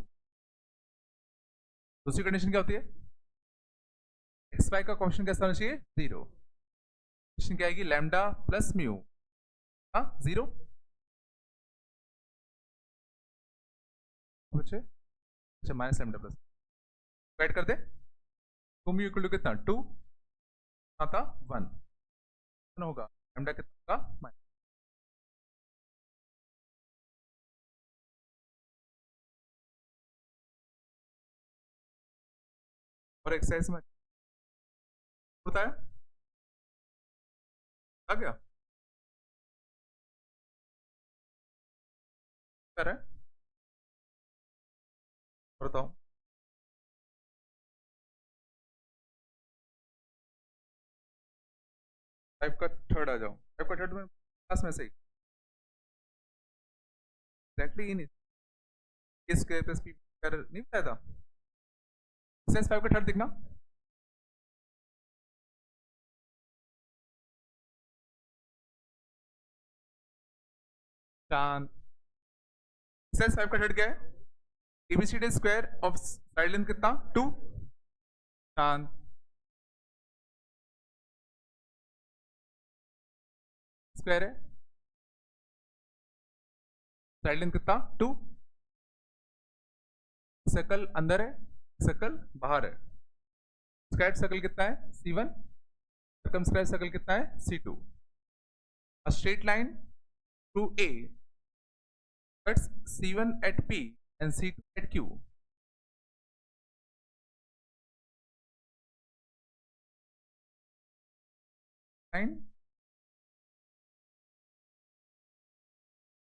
दूसरी कंडीशन क्या होती है? एक्स वाई का क्वेश्चन कैसा होना चाहिए? 0। कंडीशन क्या आएगी? लैम्डा प्लस म्यू 0 बच्चे। अच्छा माइनस लैम्डा प्लस ऐड कर दे। 2 म्यू इक्वल टू कितना? 2 आता 1 होगा। लैम्डा कितना होगा? माइनस। और एक्सरसाइज में होता है आ गया कर रहा है बताओ। 5 का थर्ड आ जाओ। 5 का थर्ड में क्लास में से ही एग्जैक्टली इन स्क्वायर प्लस पी स्क्वायर नहीं बताया था। एक्सरसाइज 5 का थर्ड दिखना। चांद एक्सरसाइज 5 का थर्ड क्या है? ABCD square of side length कितना? 2 चांद स्क्वायर है। साइड लेंथ कितना? 2। सर्कल अंदर है, सर्कल बाहर है। स्क्वायर सर्कल कितना है? C1। सर्कमस्क्वायर सर्कल कितना है? C2। A straight line to A cuts C1 at P and C2 at Q. Line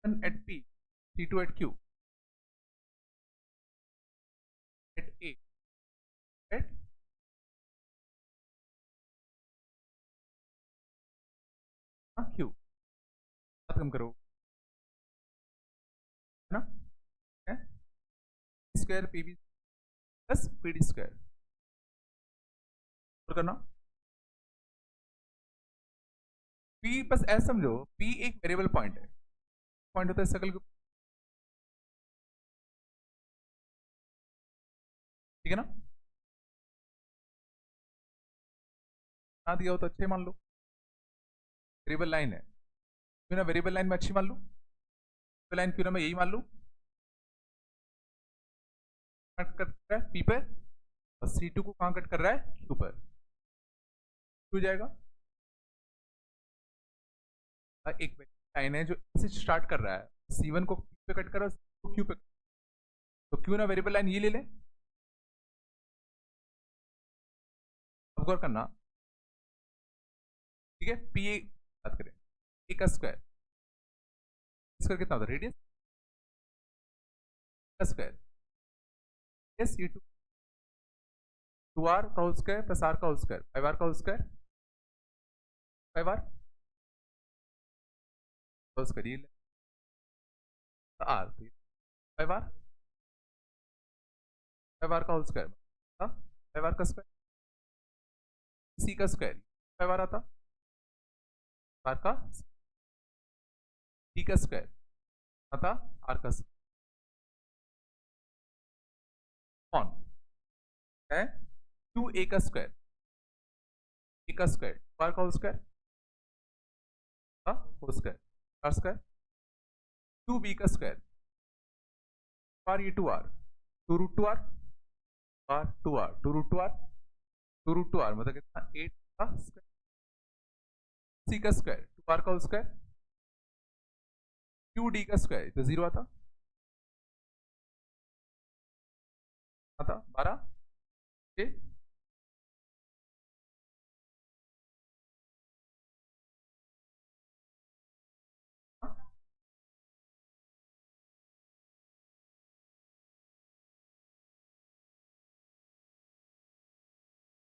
C1 at P, C2 at Q, at A, at Q। बात कम करो है ना? है square p b plus p d square करना। पी बस ऐसा समझो, पी एक वेरिएबल पॉइंट है। पॉइंट होता है सर्कल के, ठीक है ना? ना दिया हो तो अच्छे मान लो, वेरिएबल लाइन है क्यों ना, वेरिएबल लाइन में अच्छी मान लो, वेरिएबल लाइन क्यों ना मैं यही मान लूं। कट कर रहा है पी पर और C2 को कहां कट कर रहा है? Q पर। क्यों जाएगा? एक लाइन है जो से स्टार्ट कर रहा है, C1 को P पे कट कर रहा है, C2 को Q पे। तो क्यों ना वेरिएबल लाइन ये ले लें। अब गौर करना, ठीक है? पी बात करें, ए का स्क्वायर, स्क्वायर कितना होता है? रेडियस का स्क्वायर, यस ये 2r का होल स्क्वायर प्लस r का होल स्क्वायर, 5r का whole square, 5r whole square ये r, 5r 5r का होल स्क्वायर, 5r का स्क्वायर, सी का स्क्वायर 5r आता, r का डी का स्क्वायर आता, r का कौन है? 2a का स्क्वायर, a का स्क्वायर, r का whole square, whole square, r square, 2b का स्क्वायर, r ये 2r, 2 root 2r, r 2r, 2 root 2r, 2 root 2r मतलब कितना? 8 का स्क्वायर, सी का स्क्वायर, 2r का होल स्क्वायर, 2d का स्क्वायर तो 0 आता, 12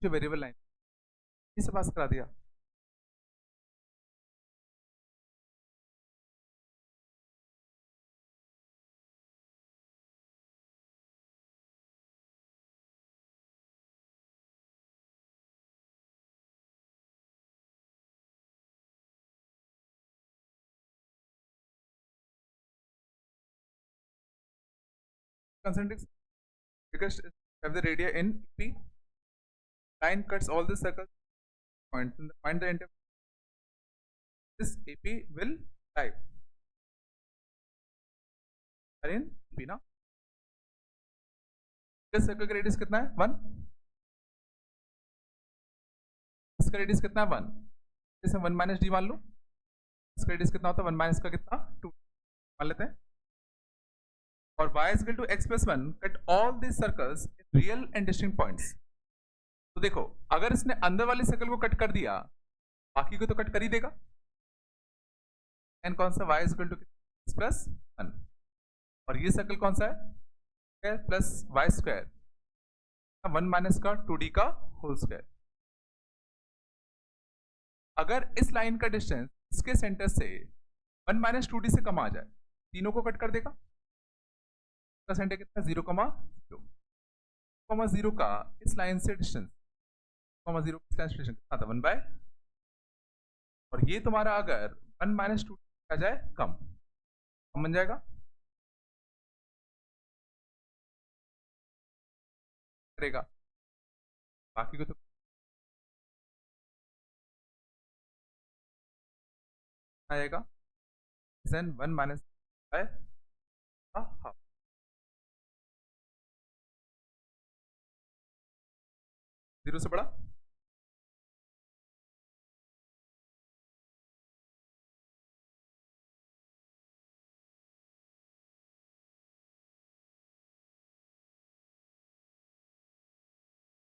वेरिएबल लाइन इसे पास करा दिया। concentric biggest have the radii in P. Line cuts all the circles. Find the interval. This AP will type. are in P ना. इस सर्कल का रेडियस कितना है 1. इसका रेडियस कितना है 1. इसे 1 माइनस डी मान लो. इसका रेडियस कितना होता है 1 माइनस का कितना 2 मान लेते हैं. और y is equal to x plus 1 cut all these circles in real and distinct points. तो देखो अगर इसने अंदर वाले सर्कल को कट कर दिया बाकी को तो कट कर ही देगा. एंड कौन सा y is equal to x plus 1 और ये सर्कल कौन सा है प्लस वाई स्क्वायर 1 माइनस का 2d का होल स्क्वायर. अगर इस लाइन का डिस्टेंस इसके सेंटर से 1 माइनस 2d से कम आ जाए तीनों को कट कर देगा. इसका सेंटर कितना 0,0 का इस लाइन से डिस्टेंस 0 कितना था 1 बाय. और ये तुम्हारा अगर 1 माइनस 2 आ जाए कम बन जाएगा. करेगा बाकी को तो आएगा 1 माइनस बाय हाफ. जीरो से बड़ा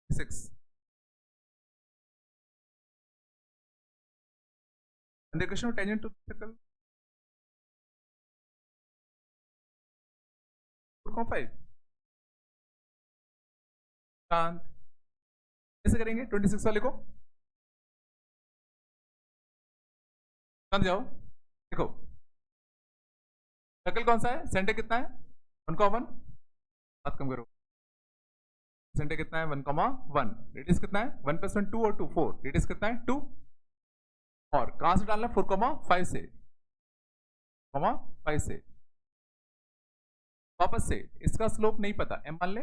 six. And the equation of tangent to the circle 4,5. कैसे करेंगे 26 वाले को जाओ. देखो सर्कल कौन सा है सेंटर कितना है 1,1. बात कम करो. सेंटर कितना है 1,1. रेडियस कितना है 1 प्लस 1 2 और 2 4. रेडियस कितना है 2. और कहां से डालना 4,5 से 5 से. वापस से इसका स्लोप नहीं पता m मान ले.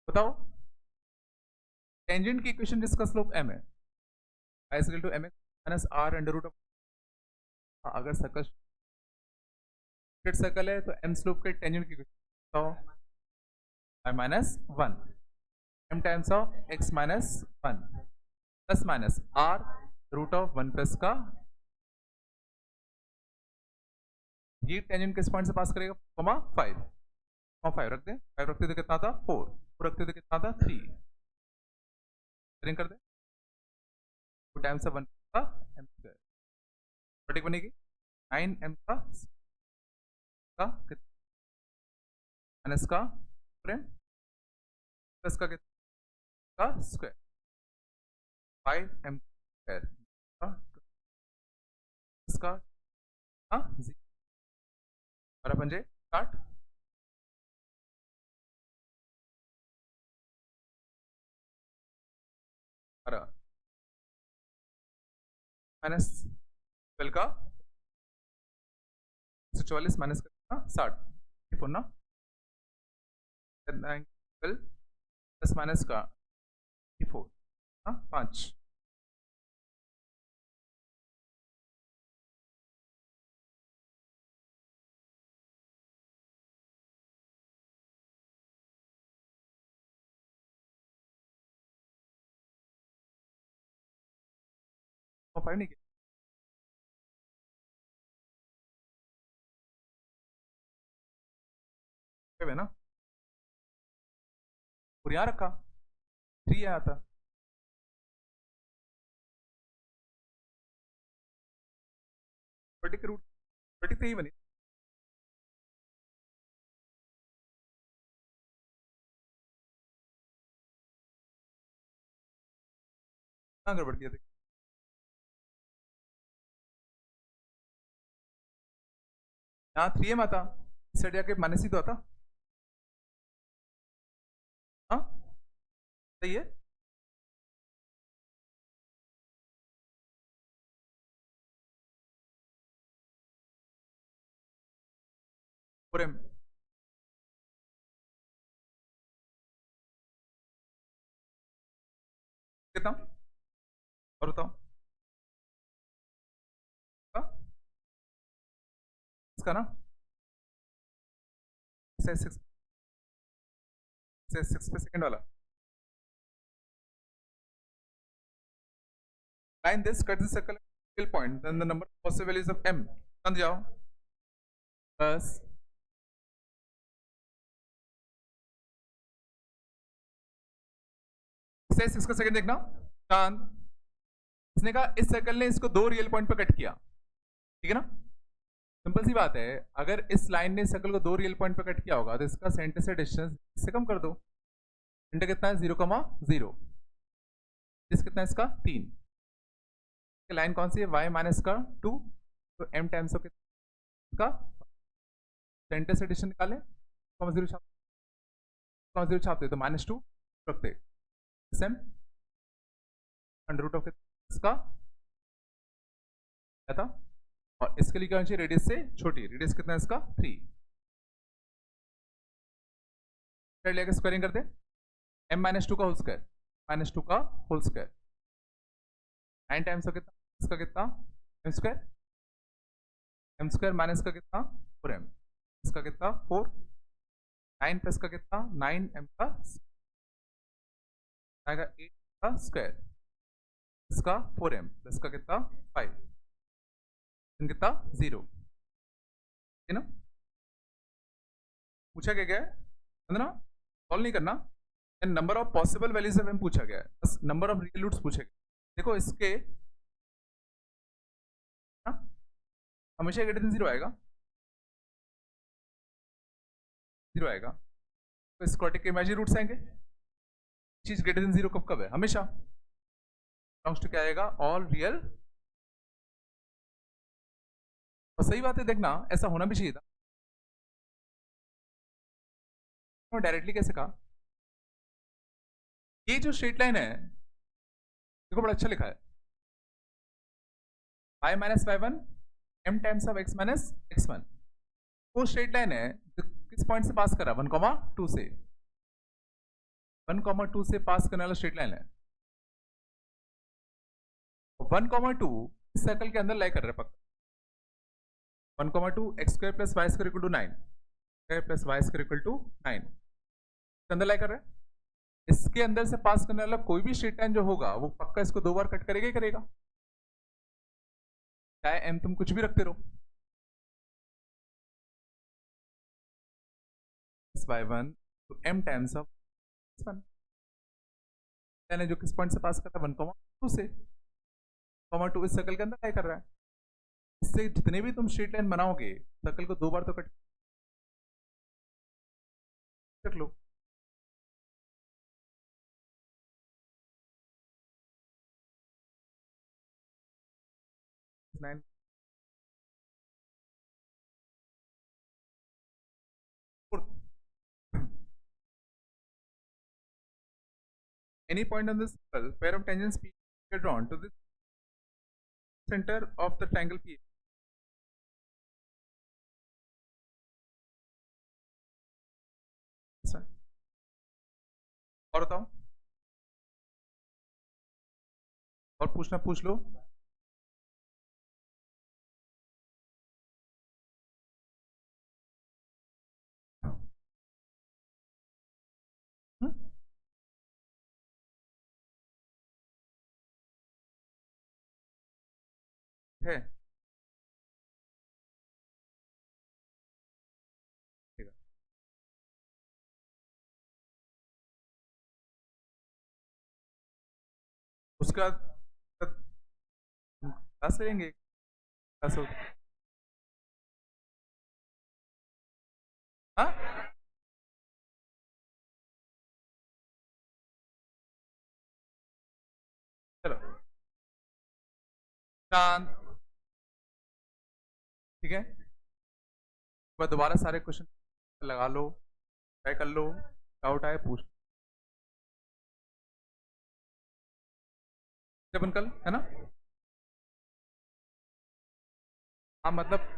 बताओ टेंजेंट की इक्वेशन जिसका स्लोप m है i is equal to mx minus r under root of. अगर सर्कल सर्कल है तो m स्लोप के टेंजेंट की इक्वेशन तो i minus 1 m times of x minus 1 plus minus r root of 1 plus का. ये टेंजेंट किस पॉइंट से पास करेगा 5 रख दे. 5 रखते थे कितना था 4 रखते थे कितना था 3. कर दे 2 टाइम्स ऑफ 1 का m स्क्वायर बटेक बनेगी 9m का कितना माइनस का प्लस का कितना का स्क्वायर 5m स्क्वायर इसका और अपन जे 60 माइनस 12 का 144 माइनस का 60 ना 12 प्लस माइनस का 4 5. फाइव नहीं है ना और यहाँ रखा 3 आया था. रूट 33 बनी गड़बड़ किया था. यहाँ 3m आता इस साइड जाके माइनस ही तो आता. हाँ सही है. 4 m कितना और बताओ इसका ना 6 पे सेकंड वाला line this cut the circle at point then the number of possible values of m समझ जाओ बस से 6 का सेकंड देखना चांद इसने कहा इस सर्कल ने इसको 2 रियल पॉइंट पे कट किया ठीक है ना सिंपल सी बात है अगर इस लाइन ने सर्कल को 2 रियल पॉइंट पे कट किया होगा तो इसका सेंटर से डिस्टेंस इससे कम कर दो सेंटर कितना है 0,0 इस कितना है इसका 3 लाइन कौन सी है y माइनस का 2 तो m टाइम्स ऑफ का सेंटर से डिस्टेंस निकालें जीरो छापते तो -2 रखते सेम अंडर रूट ऑफ इसका क्या था और इसके लिए क्या होना चाहिए रेडियस से छोटी रेडियस कितना है इसका 3 लेकर स्क्वायरिंग करते m-2 का होल स्क्वायर -2 का होल स्क्वायर 9 टाइम्स का कितना इसका कितना m स्क्वायर माइनस का कितना 4m इसका कितना 4 9 प्लस का कितना 9m का आएगा 8 का स्क्वायर इसका 4m प्लस का कितना 5 कितना 0 है ना पूछा क्या गया है ना सॉल्व नहीं करना number of possible values of m पूछा गया है बस नंबर ऑफ रियल रूट्स पूछे गए देखो इसके हमेशा ग्रेटर देन 0 आएगा 0 आएगा तो स्क्वायरिक के इमेजिनरी रूट्स आएंगे चीज ग्रेटर देन 0 कब है हमेशा बिलोंग्स टू क्या आएगा ऑल रियल और सही बात है देखना ऐसा होना भी चाहिए था तो डायरेक्टली कैसे कहा ये जो स्ट्रेट लाइन है देखो बड़ा अच्छा लिखा है y minus y1 m times of x minus x1 वो स्ट्रेट लाइन है जो किस पॉइंट से पास कर रहा है 1,2 से 1,2 से पास करने वाला स्ट्रेट लाइन है 1,2 इस सर्कल के अंदर लाई कर रहा है पक्का 1,2 x square plus y square equal to 9 square plus y square equal to 9 इसके अंदर लाई कर रहा है इसके अंदर से पास करने वाला कोई भी स्ट्रेट लाइन जो होगा वो पक्का इसको 2 बार कट करेगा ही करेगा चाहे m तुम कुछ भी रखते रहो y1 तो m टाइम्स ऑफ x1 जो किस पॉइंट से पास कर रहा है 1,2 से 2 इस सर्कल के अंदर क्या कर रहा है इससे जितने भी तुम स्ट्रेट लाइन बनाओगे सर्कल को 2 बार तो cut low nine any point on this circle, pair of tangents P are drawn to the center of the triangle P. और बताओ और पूछना पूछ लो है उसके बाद क्लास लेंगे क्लास हो हाँ चलो चांद ठीक है मैं दोबारा सारे क्वेश्चन लगा लो ट्राई कर लो डाउट आए पूछ अपन कल है ना हाँ मतलब